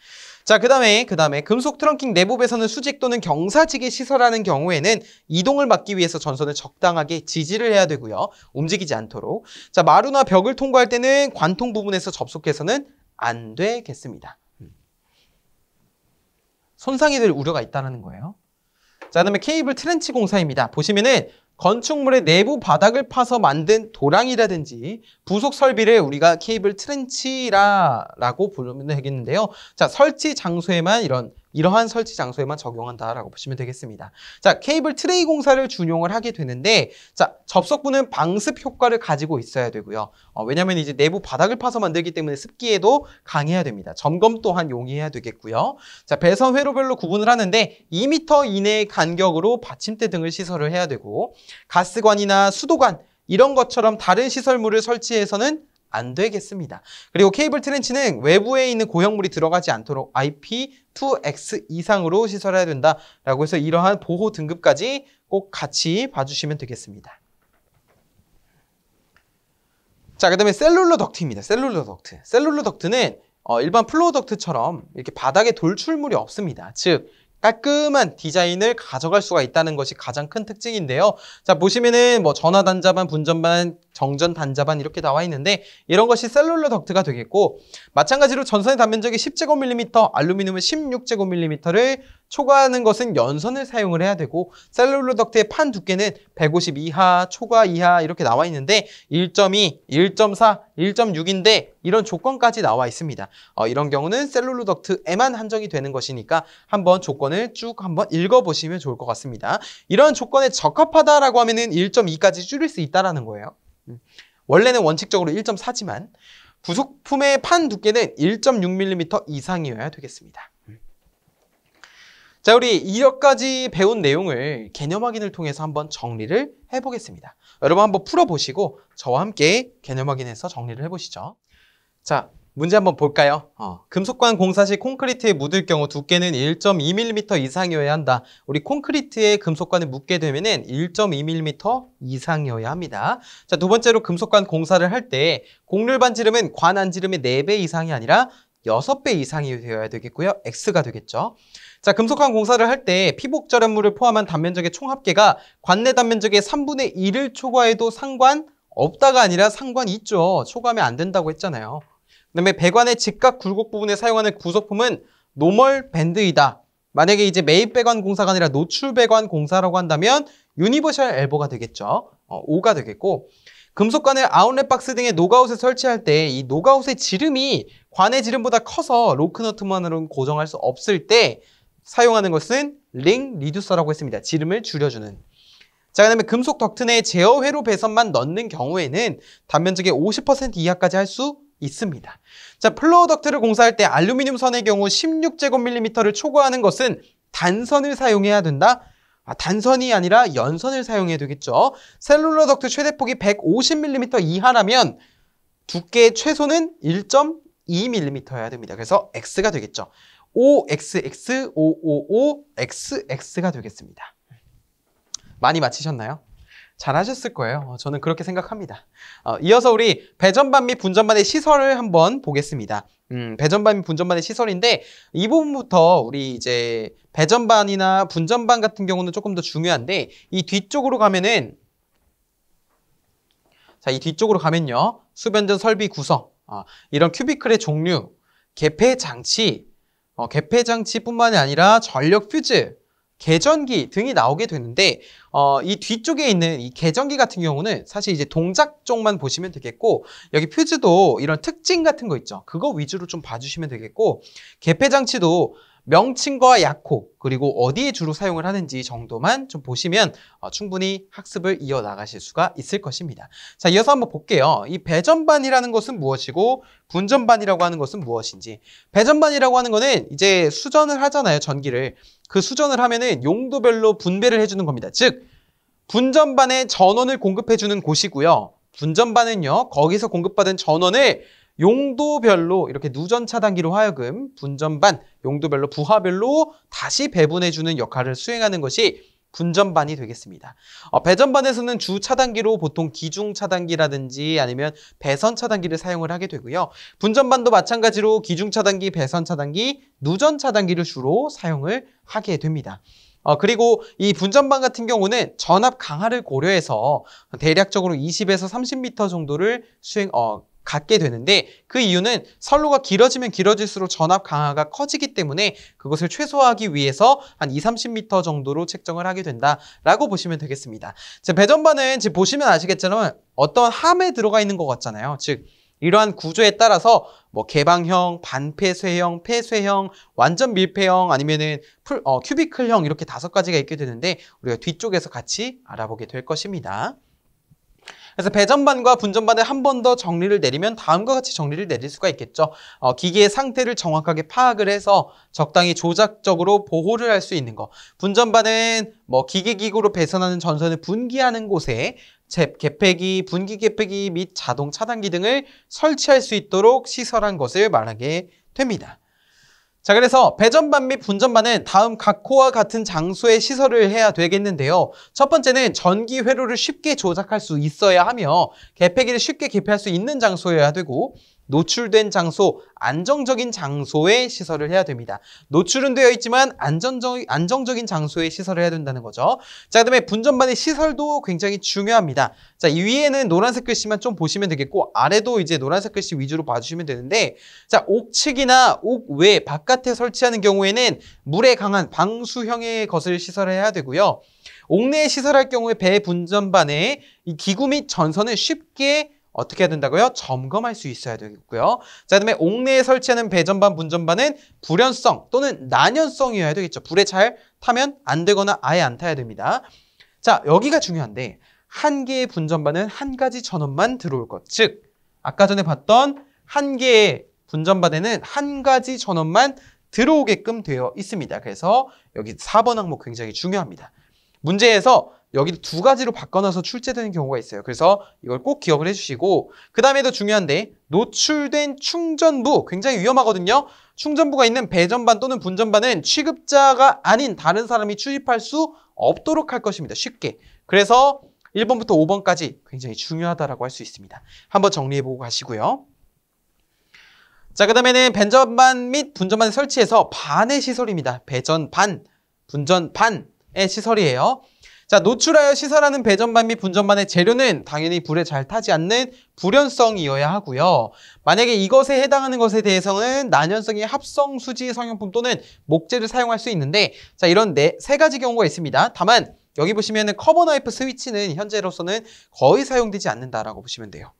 자, 그 다음에 금속 트렁킹 내부 배선을 수직 또는 경사지게 시설하는 경우에는 이동을 막기 위해서 전선을 적당하게 지지를 해야 되고요. 움직이지 않도록. 자, 마루나 벽을 통과할 때는 관통 부분에서 접속해서는 안 되겠습니다. 손상이 될 우려가 있다는 거예요. 자, 그다음에 케이블 트렌치 공사입니다. 보시면은 건축물의 내부 바닥을 파서 만든 도랑이라든지 부속 설비를 우리가 케이블 트렌치라고 부르면 되겠는데요. 자, 설치 장소에만 이러한 설치 장소에만 적용한다라고 보시면 되겠습니다. 자, 케이블 트레이 공사를 준용을 하게 되는데, 자, 접속부는 방습 효과를 가지고 있어야 되고요. 왜냐하면 이제 내부 바닥을 파서 만들기 때문에 습기에도 강해야 됩니다. 점검 또한 용이해야 되겠고요. 자, 배선 회로별로 구분을 하는데 2m 이내의 간격으로 받침대 등을 시설을 해야 되고, 가스관이나 수도관 이런 것처럼 다른 시설물을 설치해서는 안 되겠습니다. 그리고 케이블 트렌치는 외부에 있는 고형물이 들어가지 않도록 IP2X 이상으로 시설해야 된다라고 해서 이러한 보호 등급까지 꼭 같이 봐주시면 되겠습니다. 자, 그 다음에 셀룰러 덕트입니다. 셀룰러 덕트. 셀룰러 덕트는 일반 플로어 덕트처럼 이렇게 바닥에 돌출물이 없습니다. 즉, 깔끔한 디자인을 가져갈 수가 있다는 것이 가장 큰 특징인데요. 자, 보시면은 뭐 전화 단자반, 분전반, 정전 단자반 이렇게 나와 있는데 이런 것이 셀룰러 덕트가 되겠고, 마찬가지로 전선의 단면적이 10제곱밀리미터, 알루미늄은 16제곱밀리미터를 초과하는 것은 연선을 사용을 해야 되고, 셀룰러 덕트의 판 두께는 150 이하, 초과 이하 이렇게 나와 있는데 1.2, 1.4, 1.6인데 이런 조건까지 나와 있습니다. 이런 경우는 셀룰러 덕트에만 한정이 되는 것이니까 한번 조건을 쭉 한번 읽어보시면 좋을 것 같습니다. 이런 조건에 적합하다라고 하면은 1.2까지 줄일 수 있다라는 거예요. 원래는 원칙적으로 1.4지만 부속품의 판 두께는 1.6mm 이상이어야 되겠습니다. 자, 우리 이렇게까지 배운 내용을 개념 확인을 통해서 한번 정리를 해보겠습니다. 여러분 한번 풀어보시고 저와 함께 개념 확인해서 정리를 해보시죠. 자, 문제 한번 볼까요? 금속관 공사 시 콘크리트에 묻을 경우 두께는 1.2mm 이상이어야 한다. 우리 콘크리트에 금속관을 묻게 되면은 1.2mm 이상이어야 합니다. 자, 두 번째로 금속관 공사를 할 때 곡률반 지름은 관 안지름의 4배 이상이 아니라 6배 이상이 되어야 되겠고요. X가 되겠죠. 자, 금속관 공사를 할 때 피복 절연물을 포함한 단면적의 총합계가 관내 단면적의 3분의 1을 초과해도 상관없다가 아니라 상관있죠. 초과하면 안 된다고 했잖아요. 그 다음에 배관의 직각 굴곡 부분에 사용하는 구속품은 노멀 밴드이다. 만약에 이제 매입 배관 공사가 아니라 노출 배관 공사라고 한다면 유니버셜 엘보가 되겠죠. 5가 되겠고, 금속관을 아웃렛 박스 등의 노가웃에 설치할 때 이 노가웃의 지름이 관의 지름보다 커서 로크너트만으로는 고정할 수 없을 때 사용하는 것은 링 리듀서라고 했습니다. 지름을 줄여주는. 자, 그 다음에 금속 덕트 내에 제어 회로 배선만 넣는 경우에는 단면적의 50% 이하까지 할 수 있습니다. 자, 플로어 덕트를 공사할 때 알루미늄 선의 경우 16제곱밀리미터를 초과하는 것은 단선을 사용해야 된다. 단선이 아니라 연선을 사용해야 되겠죠. 셀룰러 덕트 최대폭이 150mm 이하라면 두께 최소는 1.2mm여야 됩니다. 그래서 X가 되겠죠. OXX, OOO, XX가 되겠습니다. 많이 맞히셨나요? 잘하셨을 거예요. 저는 그렇게 생각합니다. 이어서 우리 배전반 및 분전반의 시설을 한번 보겠습니다. 배전반 및 분전반의 시설인데 이 부분부터 우리 이제 배전반이나 분전반 같은 경우는 조금 더 중요한데 이 뒤쪽으로 가면은 자, 이 뒤쪽으로 가면요. 수변전 설비 구성, 이런 큐비클의 종류, 개폐 장치, 개폐 장치뿐만이 아니라 전력 퓨즈, 계전기 등이 나오게 되는데 이 뒤쪽에 있는 이 계전기 같은 경우는 사실 이제 동작 쪽만 보시면 되겠고, 여기 퓨즈도 이런 특징 같은 거 있죠. 그거 위주로 좀 봐주시면 되겠고, 개폐 장치도 명칭과 약호 그리고 어디에 주로 사용을 하는지 정도만 좀 보시면 충분히 학습을 이어나가실 수가 있을 것입니다. 자, 이어서 한번 볼게요. 이 배전반이라는 것은 무엇이고 분전반이라고 하는 것은 무엇인지. 배전반이라고 하는 거는 이제 수전을 하잖아요. 전기를. 그 수전을 하면은 용도별로 분배를 해주는 겁니다. 즉 분전반에 전원을 공급해주는 곳이고요. 분전반은요, 거기서 공급받은 전원을 용도별로 이렇게 누전 차단기로 하여금 분전반 용도별로 부하별로 다시 배분해주는 역할을 수행하는 것이 분전반이 되겠습니다. 배전반에서는 주 차단기로 보통 기중 차단기라든지 아니면 배선 차단기를 사용을 하게 되고요. 분전반도 마찬가지로 기중 차단기, 배선 차단기, 누전 차단기를 주로 사용을 하게 됩니다. 그리고 이 분전반 같은 경우는 전압 강하를 고려해서 대략적으로 20에서 30m 정도를 갖게 되는데 그 이유는 선로가 길어지면 길어질수록 전압 강하가 커지기 때문에 그것을 최소화하기 위해서 한 20-30m 정도로 책정을 하게 된다라고 보시면 되겠습니다. 자, 배전반은 지금 보시면 아시겠지만 어떤 함에 들어가 있는 것 같잖아요. 즉 이러한 구조에 따라서 뭐 개방형, 반폐쇄형, 폐쇄형, 완전 밀폐형 아니면은 큐비클형 이렇게 5가지가 있게 되는데 우리가 뒤쪽에서 같이 알아보게 될 것입니다. 그래서 배전반과 분전반을 한 번 더 정리를 내리면 다음과 같이 정리를 내릴 수가 있겠죠. 기기의 상태를 정확하게 파악을 해서 적당히 조작적으로 보호를 할 수 있는 거. 분전반은 뭐 기계기구로 배선하는 전선을 분기하는 곳에 개폐기, 분기 개폐기 및 자동 차단기 등을 설치할 수 있도록 시설한 것을 말하게 됩니다. 자, 그래서 배전반 및 분전반은 다음 각호와 같은 장소에 시설을 해야 되겠는데요. 첫 번째는 전기 회로를 쉽게 조작할 수 있어야 하며 개폐기를 쉽게 개폐할 수 있는 장소여야 되고 노출된 장소, 안정적인 장소에 시설을 해야 됩니다. 노출은 되어 있지만 안정적인 장소에 시설을 해야 된다는 거죠. 자, 그다음에 분전반의 시설도 굉장히 중요합니다. 자, 이 위에는 노란색 글씨만 좀 보시면 되겠고 아래도 이제 노란색 글씨 위주로 봐주시면 되는데 자, 옥측이나 옥외 바깥에 설치하는 경우에는 물에 강한 방수형의 것을 시설해야 되고요. 옥내에 시설할 경우에 배 분전반에 이 기구 및 전선을 쉽게 어떻게 해야 된다고요? 점검할 수 있어야 되겠고요. 자, 그다음에 옥내에 설치하는 배전반, 분전반은 불연성 또는 난연성이어야 되겠죠. 불에 잘 타면 안 되거나 아예 안 타야 됩니다. 자, 여기가 중요한데 한 개의 분전반은 한 가지 전원만 들어올 것. 즉, 아까 전에 봤던 한 개의 분전반에는 한 가지 전원만 들어오게끔 되어 있습니다. 그래서 여기 4번 항목 굉장히 중요합니다. 문제에서 여기 2가지로 바꿔놔서 출제되는 경우가 있어요. 그래서 이걸 꼭 기억을 해주시고 그 다음에도 중요한데 노출된 충전부 굉장히 위험하거든요. 충전부가 있는 배전반 또는 분전반은 취급자가 아닌 다른 사람이 출입할 수 없도록 할 것입니다. 쉽게. 그래서 1번부터 5번까지 굉장히 중요하다고 할 수 있습니다. 한번 정리해보고 가시고요. 자, 그 다음에는 배전반 및 분전반을 설치해서 반의 시설입니다. 배전반, 분전반의 시설이에요. 자, 노출하여 시설하는 배전반 및 분전반의 재료는 당연히 불에 잘 타지 않는 불연성이어야 하고요. 만약에 이것에 해당하는 것에 대해서는 난연성의 합성 수지 성형품 또는 목재를 사용할 수 있는데 자, 이런 3가지 경우가 있습니다. 다만 여기 보시면은 커버 나이프 스위치는 현재로서는 거의 사용되지 않는다라고 보시면 돼요.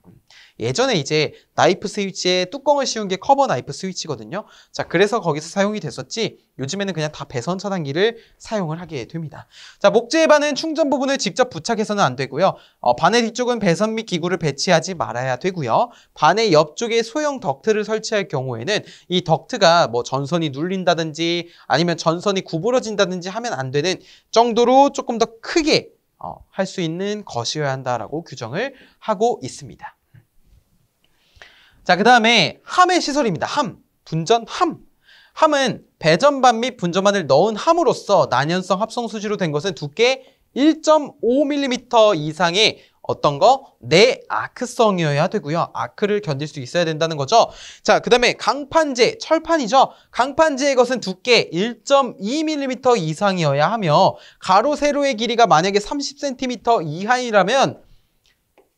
예전에 이제 나이프 스위치에 뚜껑을 씌운 게 커버 나이프 스위치거든요. 자, 그래서 거기서 사용이 됐었지 요즘에는 그냥 다 배선 차단기를 사용을 하게 됩니다. 자, 목재의 반은 충전 부분을 직접 부착해서는 안 되고요. 반의 뒤쪽은 배선 및 기구를 배치하지 말아야 되고요. 반의 옆쪽에 소형 덕트를 설치할 경우에는 이 덕트가 뭐 전선이 눌린다든지 아니면 전선이 구부러진다든지 하면 안 되는 정도로 조금 더 크게 할 수 있는 것이어야 한다라고 규정을 하고 있습니다. 자, 그 다음에 함의 시설입니다. 함, 분전 함. 함은 배전반 및 분전반을 넣은 함으로써 난연성 합성 수지로 된 것은 두께 1.5mm 이상의 어떤 거? 내아크성이어야 되고요. 아크를 견딜 수 있어야 된다는 거죠. 자, 그 다음에 강판재, 철판이죠. 강판재의 것은 두께 1.2mm 이상이어야 하며 가로, 세로의 길이가 만약에 30cm 이하이라면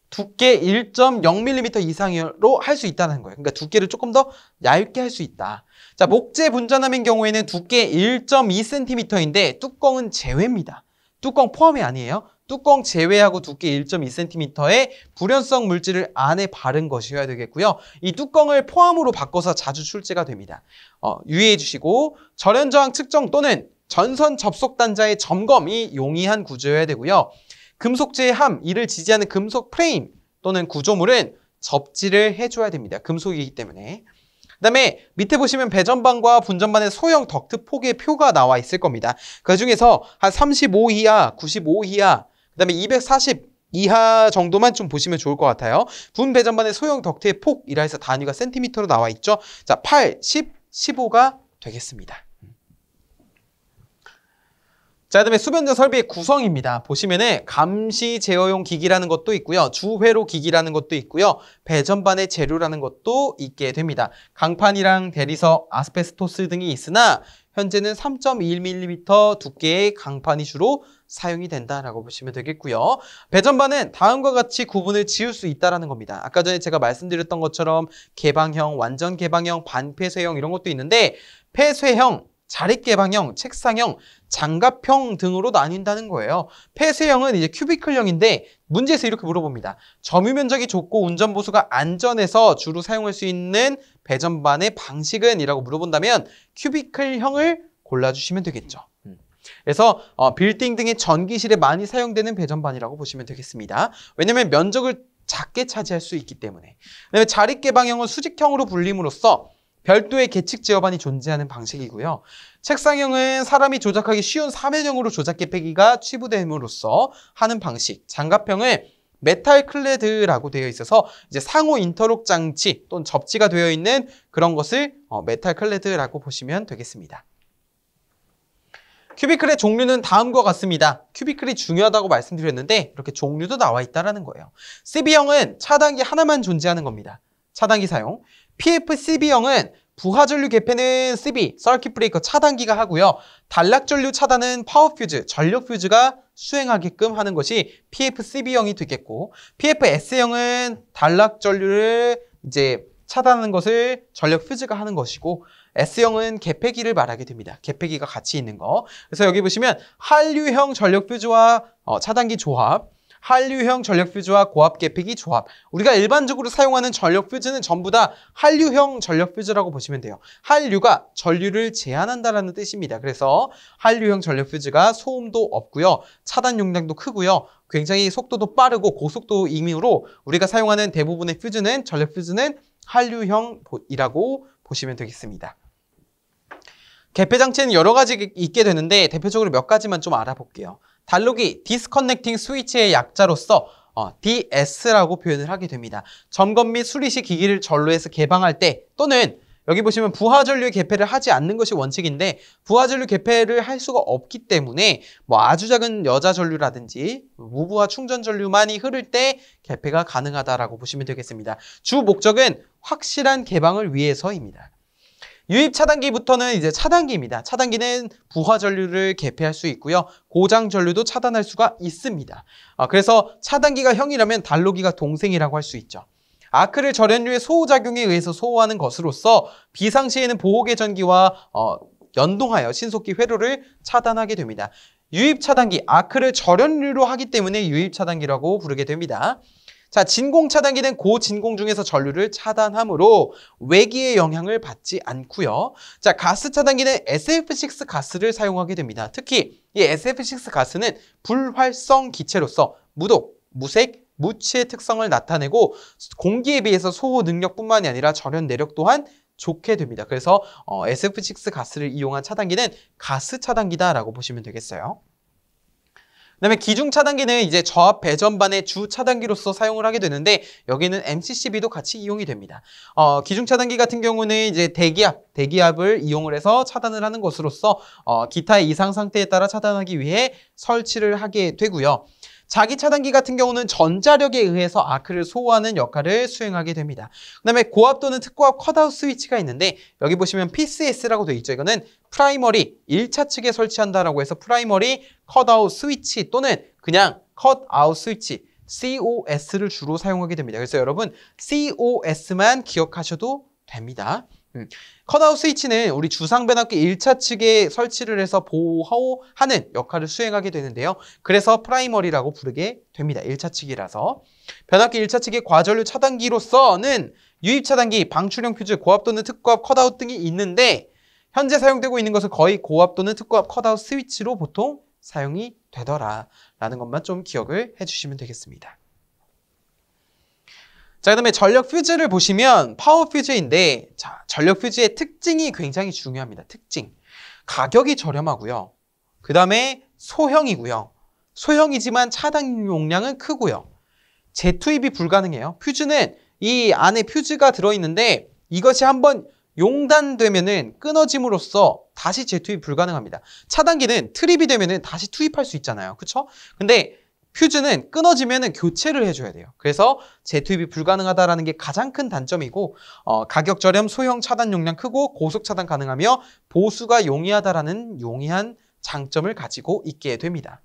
두께 1.0mm 이상으로 할 수 있다는 거예요. 그러니까 두께를 조금 더 얇게 할 수 있다. 자, 목재 분전함인 경우에는 두께 1.2cm인데 뚜껑은 제외입니다. 뚜껑 포함이 아니에요. 뚜껑 제외하고 두께 1.2cm의 불연성 물질을 안에 바른 것이어야 되겠고요. 이 뚜껑을 포함으로 바꿔서 자주 출제가 됩니다. 유의해 주시고 절연저항 측정 또는 전선 접속 단자의 점검이 용이한 구조여야 되고요. 금속재의 함, 이를 지지하는 금속 프레임 또는 구조물은 접지를 해줘야 됩니다. 금속이기 때문에. 그 다음에 밑에 보시면 배전반과 분전반의 소형 덕트 폭의 표가 나와 있을 겁니다. 그 중에서 한 35 이하, 95 이하, 그 다음에 240 이하 정도만 좀 보시면 좋을 것 같아요. 분 배전반의 소형 덕트의 폭이라 해서 단위가 센티미터로 나와 있죠. 자, 8, 10, 15가 되겠습니다. 자, 그다음에 수변전 설비의 구성입니다. 보시면은 감시 제어용 기기라는 것도 있고요. 주회로 기기라는 것도 있고요. 배전반의 재료라는 것도 있게 됩니다. 강판이랑 대리석, 아스베스토스 등이 있으나 현재는 3.1mm 두께의 강판이 주로 사용이 된다라고 보시면 되겠고요. 배전반은 다음과 같이 구분을 지을 수 있다는 겁니다. 아까 전에 제가 말씀드렸던 것처럼 개방형, 완전 개방형, 반폐쇄형 이런 것도 있는데 폐쇄형, 자릿개방형, 책상형, 장갑형 등으로 나뉜다는 거예요. 폐쇄형은 이제 큐비클형인데 문제에서 이렇게 물어봅니다. 점유 면적이 좁고 운전 보수가 안전해서 주로 사용할 수 있는 배전반의 방식은? 이라고 물어본다면 큐비클형을 골라주시면 되겠죠. 그래서 빌딩 등의 전기실에 많이 사용되는 배전반이라고 보시면 되겠습니다. 왜냐하면 면적을 작게 차지할 수 있기 때문에. 그다음에 자릿개방형은 수직형으로 불림으로써 별도의 계측 제어반이 존재하는 방식이고요. 책상형은 사람이 조작하기 쉬운 사면형으로 조작 개폐기가 취부됨으로써 하는 방식. 장갑형은 메탈 클레드라고 되어 있어서 이제 상호 인터록 장치 또는 접지가 되어 있는 그런 것을 메탈 클레드라고 보시면 되겠습니다. 큐비클의 종류는 다음과 같습니다. 큐비클이 중요하다고 말씀드렸는데 이렇게 종류도 나와 있다는 거예요. CB형은 차단기 하나만 존재하는 겁니다. 차단기 사용. PFCB형은 부하전류 개폐는 CB, 서킷 브레이커 차단기가 하고요. 단락전류 차단은 파워퓨즈, 전력 퓨즈가 수행하게끔 하는 것이 PFCB형이 되겠고, PFS형은 단락전류를 이제 차단하는 것을 전력 퓨즈가 하는 것이고, S형은 개폐기를 말하게 됩니다. 개폐기가 같이 있는 거. 그래서 여기 보시면 한류형 전력 퓨즈와 차단기 조합, 한류형 전력 퓨즈와 고압 개폐기 조합. 우리가 일반적으로 사용하는 전력 퓨즈는 전부 다 한류형 전력 퓨즈라고 보시면 돼요. 한류가 전류를 제한한다는 뜻입니다. 그래서 한류형 전력 퓨즈가 소음도 없고요. 차단 용량도 크고요. 굉장히 속도도 빠르고 고속도이므로 우리가 사용하는 대부분의 퓨즈는 전력 퓨즈는 한류형이라고 보시면 되겠습니다. 개폐 장치는 여러 가지 있게 되는데 대표적으로 몇 가지만 좀 알아볼게요. 단로기, 디스커넥팅 스위치의 약자로서 DS라고 표현을 하게 됩니다. 점검 및 수리 시 기기를 전로해서 개방할 때 또는 여기 보시면 부하전류 개폐를 하지 않는 것이 원칙인데 부하전류 개폐를 할 수가 없기 때문에 뭐 아주 작은 여자 전류라든지 무부하 충전 전류만이 흐를 때 개폐가 가능하다라고 보시면 되겠습니다. 주 목적은 확실한 개방을 위해서입니다. 유입 차단기부터는 이제 차단기입니다. 차단기는 부하 전류를 개폐할 수 있고요. 고장 전류도 차단할 수가 있습니다. 그래서 차단기가 형이라면 단로기가 동생이라고 할 수 있죠. 아크를 절연류의 소호작용에 의해서 소호하는 것으로서 비상시에는 보호계 전기와 연동하여 신속히 회로를 차단하게 됩니다. 유입 차단기, 아크를 절연류로 하기 때문에 유입 차단기라고 부르게 됩니다. 자, 진공 차단기는 고진공 중에서 전류를 차단하므로 외기의 영향을 받지 않고요. 자, 가스 차단기는 SF6 가스를 사용하게 됩니다. 특히 이 SF6 가스는 불활성 기체로서 무독, 무색, 무취의 특성을 나타내고 공기에 비해서 소호 능력뿐만이 아니라 절연 내력 또한 좋게 됩니다. 그래서 SF6 가스를 이용한 차단기는 가스 차단기다라고 보시면 되겠어요. 그다음에 기중 차단기는 이제 저압 배전반의 주 차단기로서 사용을 하게 되는데 여기는 MCCB도 같이 이용이 됩니다. 기중 차단기 같은 경우는 이제 대기압을 이용을 해서 차단을 하는 것으로서 기타의 이상 상태에 따라 차단하기 위해 설치를 하게 되고요. 자기 차단기 같은 경우는 전자력에 의해서 아크를 소호하는 역할을 수행하게 됩니다. 그다음에 고압 또는 특고압 컷아웃 스위치가 있는데 여기 보시면 PCS라고 되어 있죠. 이거는 프라이머리 1차 측에 설치한다라고 해서 프라이머리 컷아웃 스위치 또는 그냥 컷아웃 스위치 COS를 주로 사용하게 됩니다. 그래서 여러분 COS만 기억하셔도 됩니다. 컷아웃 스위치는 우리 주상 변압기 1차 측에 설치를 해서 보호하는 역할을 수행하게 되는데요. 그래서 프라이머리라고 부르게 됩니다. 1차 측이라서. 변압기 1차 측의 과전류 차단기로서는 유입 차단기, 방출형 퓨즈, 고압 또는 특고압 컷아웃 등이 있는데 현재 사용되고 있는 것은 거의 고압 또는 특고압 컷아웃 스위치로 보통 사용이 되더라라는 것만 좀 기억을 해주시면 되겠습니다. 자, 그다음에 전력 퓨즈를 보시면 파워 퓨즈인데 자, 전력 퓨즈의 특징이 굉장히 중요합니다. 특징. 가격이 저렴하고요. 그다음에 소형이고요. 소형이지만 차단 용량은 크고요. 재투입이 불가능해요. 퓨즈는 이 안에 퓨즈가 들어있는데 이것이 한번 용단되면은 끊어짐으로써 다시 재투입 불가능합니다. 차단기는 트립이 되면은 다시 투입할 수 있잖아요. 그쵸? 근데 퓨즈는 끊어지면은 교체를 해줘야 돼요. 그래서 재투입이 불가능하다라는 게 가장 큰 단점이고, 가격 저렴, 소형 차단 용량 크고 고속 차단 가능하며 보수가 용이하다라는 용이한 장점을 가지고 있게 됩니다.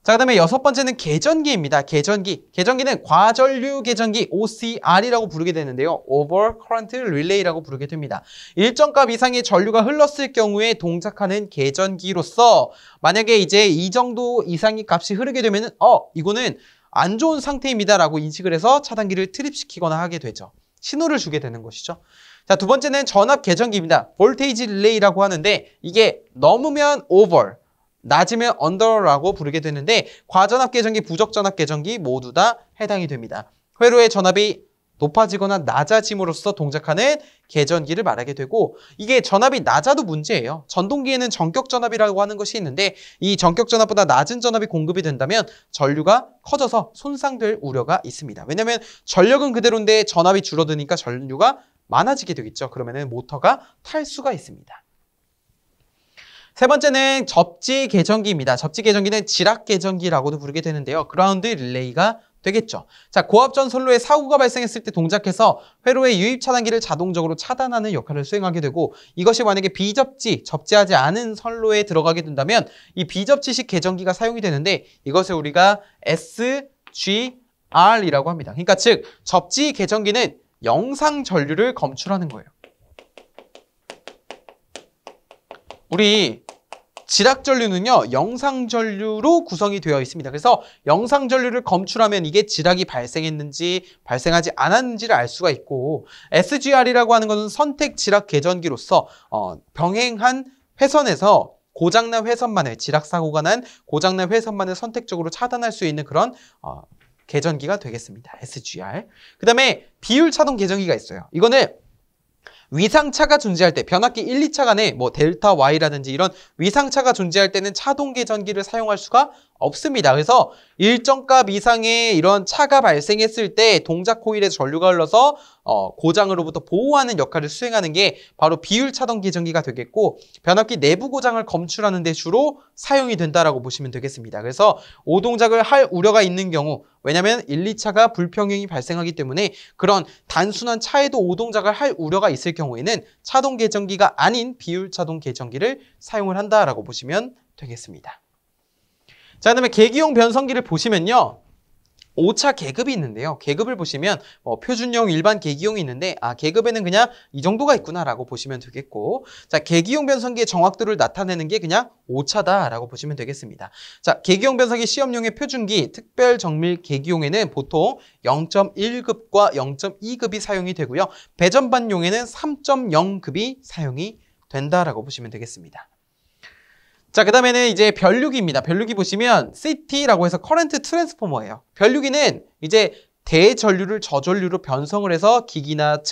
자, 그다음에 여섯 번째는 계전기입니다. 계전기는 과전류 계전기 OCR이라고 부르게 되는데요. Over Current Relay라고 부르게 됩니다. 일정 값 이상의 전류가 흘렀을 경우에 동작하는 계전기로서 만약에 이제 이 정도 이상의 값이 흐르게 되면은 이거는 안 좋은 상태입니다라고 인식을 해서 차단기를 트립시키거나 하게 되죠. 신호를 주게 되는 것이죠. 자, 두 번째는 전압 계전기입니다. 볼테이지 릴레이라고 하는데 이게 넘으면 over, 낮으면 under라고 부르게 되는데 과전압 계전기, 부적전압 계전기 모두 다 해당이 됩니다. 회로의 전압이 높아지거나 낮아짐으로써 동작하는 계전기를 말하게 되고, 이게 전압이 낮아도 문제예요. 전동기에는 전격 전압이라고 하는 것이 있는데 이 전격 전압보다 낮은 전압이 공급이 된다면 전류가 커져서 손상될 우려가 있습니다. 왜냐하면 전력은 그대로인데 전압이 줄어드니까 전류가 많아지게 되겠죠. 그러면 모터가 탈 수가 있습니다. 세 번째는 접지 계전기입니다. 접지 계전기는 지락 계전기라고도 부르게 되는데요. 그라운드 릴레이가 되겠죠. 자, 고압전 선로에 사고가 발생했을 때 동작해서 회로의 유입 차단기를 자동적으로 차단하는 역할을 수행하게 되고, 이것이 만약에 접지하지 않은 선로에 들어가게 된다면 이 비접지식 계전기가 사용이 되는데 이것을 우리가 SGR이라고 합니다. 그러니까 즉 접지 계전기는 영상 전류를 검출하는 거예요. 우리 지락 전류는요, 영상 전류로 구성이 되어 있습니다. 그래서 영상 전류를 검출하면 이게 지락이 발생했는지 발생하지 않았는지를 알 수가 있고, SGR이라고 하는 것은 선택 지락 계전기로서 병행한 회선에서 고장난 회선만을, 지락 사고가 난 고장난 회선만을 선택적으로 차단할 수 있는 그런 계전기가 되겠습니다. SGR. 그 다음에 비율 차동 계전기가 있어요. 이거는 위상차가 존재할 때, 변압기 1, 2차 간에 뭐 델타 Y라든지 이런 위상차가 존재할 때는 차동 계전기를 사용할 수가 없습니다. 그래서 일정 값 이상의 이런 차가 발생했을 때 동작 코일에 전류가 흘러서 고장으로부터 보호하는 역할을 수행하는 게 바로 비율 차동 계전기가 되겠고, 변압기 내부 고장을 검출하는 데 주로 사용이 된다라고 보시면 되겠습니다. 그래서 오동작을 할 우려가 있는 경우, 왜냐하면 1, 2차가 불평형이 발생하기 때문에 그런 단순한 차에도 오동작을 할 우려가 있을 경우에는 차동 계전기가 아닌 비율 차동 계전기를 사용을 한다라고 보시면 되겠습니다. 자, 그다음에 계기용 변성기를 보시면요, 5차 계급이 있는데요. 계급을 보시면 표준용, 일반 계기용이 있는데 계급에는 그냥 이 정도가 있구나라고 보시면 되겠고, 자, 계기용 변성기의 정확도를 나타내는 게 그냥 5차다라고 보시면 되겠습니다. 자, 계기용 변성기 시험용의 표준기, 특별 정밀 계기용에는 보통 0.1급과 0.2급이 사용이 되고요. 배전반용에는 3.0급이 사용이 된다라고 보시면 되겠습니다. 자, 그 다음에는 이제 변류기입니다. 변류기 보시면 CT라고 해서 커런트 트랜스포머예요. 변류기는 이제 대전류를 저전류로 변성을 해서 기기나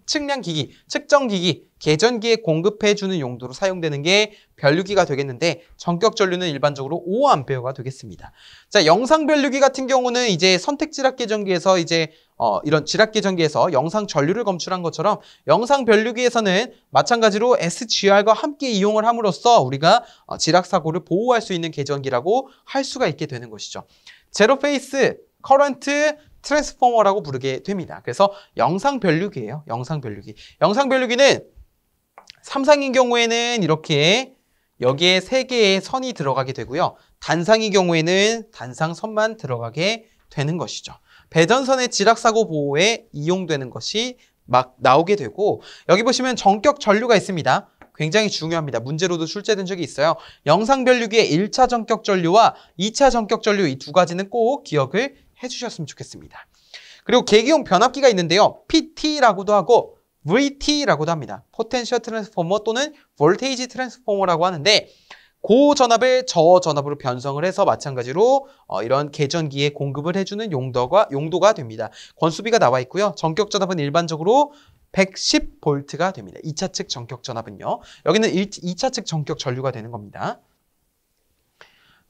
측량기기, 측정기기, 계전기에 공급해주는 용도로 사용되는 게 변류기가 되겠는데, 전격 전류는 일반적으로 5A가 되겠습니다. 자, 영상 변류기 같은 경우는 이제 선택 지락 계전기에서 이제 이런 지락 계전기에서 영상 전류를 검출한 것처럼 영상 변류기에서는 마찬가지로 SGR과 함께 이용을 함으로써 우리가 지락 사고를 보호할 수 있는 계전기라고 할 수가 있게 되는 것이죠. 제로 페이스 커런트 트랜스포머라고 부르게 됩니다. 그래서 영상 변류기예요. 영상 변류기. 영상 변류기는 삼상인 경우에는 이렇게 여기에 3개의 선이 들어가게 되고요. 단상의 경우에는 단상선만 들어가게 되는 것이죠. 배전선의 지락사고 보호에 이용되는 것이 막 나오게 되고, 여기 보시면 전격 전류가 있습니다. 굉장히 중요합니다. 문제로도 출제된 적이 있어요. 영상 변류기의 1차 전격 전류와 2차 전격 전류, 이 두 가지는 꼭 기억을 해주셨으면 좋겠습니다. 그리고 계기용 변압기가 있는데요. PT라고도 하고 VT라고도 합니다. 포텐셜 트랜스포머 또는 볼테이지 트랜스포머라고 하는데, 고전압을 저전압으로 변성을 해서 마찬가지로 이런 계전기에 공급을 해주는 용도가 됩니다. 권수비가 나와 있고요. 전격 전압은 일반적으로 110V가 됩니다. 2차 측 전격 전압은요. 여기는 2차 측 전격 전류가 되는 겁니다.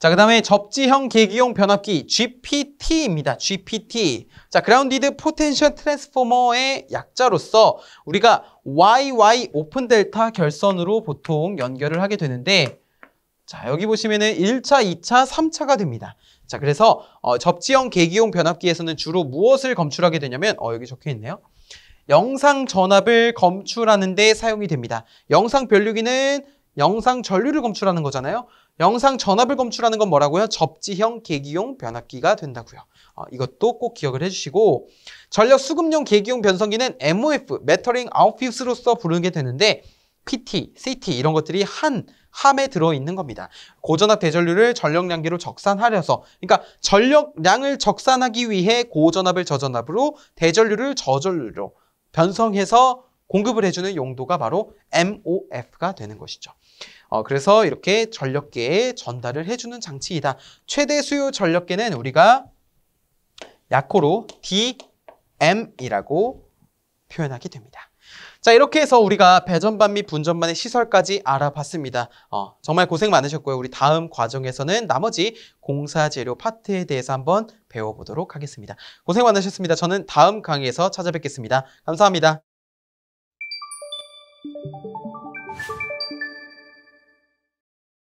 자, 그 다음에 접지형 계기용 변압기 GPT입니다. GPT. 자, 그라운디드 포텐셜 트랜스포머의 약자로서 우리가 YY 오픈 델타 결선으로 보통 연결을 하게 되는데, 자, 여기 보시면은 1차, 2차, 3차가 됩니다. 자, 그래서 접지형 계기용 변압기에서는 주로 무엇을 검출하게 되냐면 여기 적혀 있네요. 영상 전압을 검출하는 데 사용이 됩니다. 영상 변류기는 영상 전류를 검출하는 거잖아요. 영상 전압을 검출하는 건 뭐라고요? 접지형 계기용 변압기가 된다고요. 이것도 꼭 기억을 해주시고, 전력 수급용 계기용 변성기는 MOF, 메터링 아웃퓨스로서 부르게 되는데 PT, CT 이런 것들이 한 함에 들어있는 겁니다. 고전압 대전류를 전력량계로 적산하려서, 그러니까 전력량을 적산하기 위해 고전압을 저전압으로, 대전류를 저전류로 변성해서 공급을 해주는 용도가 바로 MOF가 되는 것이죠. 그래서 이렇게 전력계에 전달을 해주는 장치이다. 최대 수요 전력계는 우리가 약호로 DM이라고 표현하게 됩니다. 자, 이렇게 해서 우리가 배전반 및 분전반의 시설까지 알아봤습니다. 정말 고생 많으셨고요. 우리 다음 과정에서는 나머지 공사재료 파트에 대해서 한번 배워보도록 하겠습니다. 고생 많으셨습니다. 저는 다음 강의에서 찾아뵙겠습니다. 감사합니다.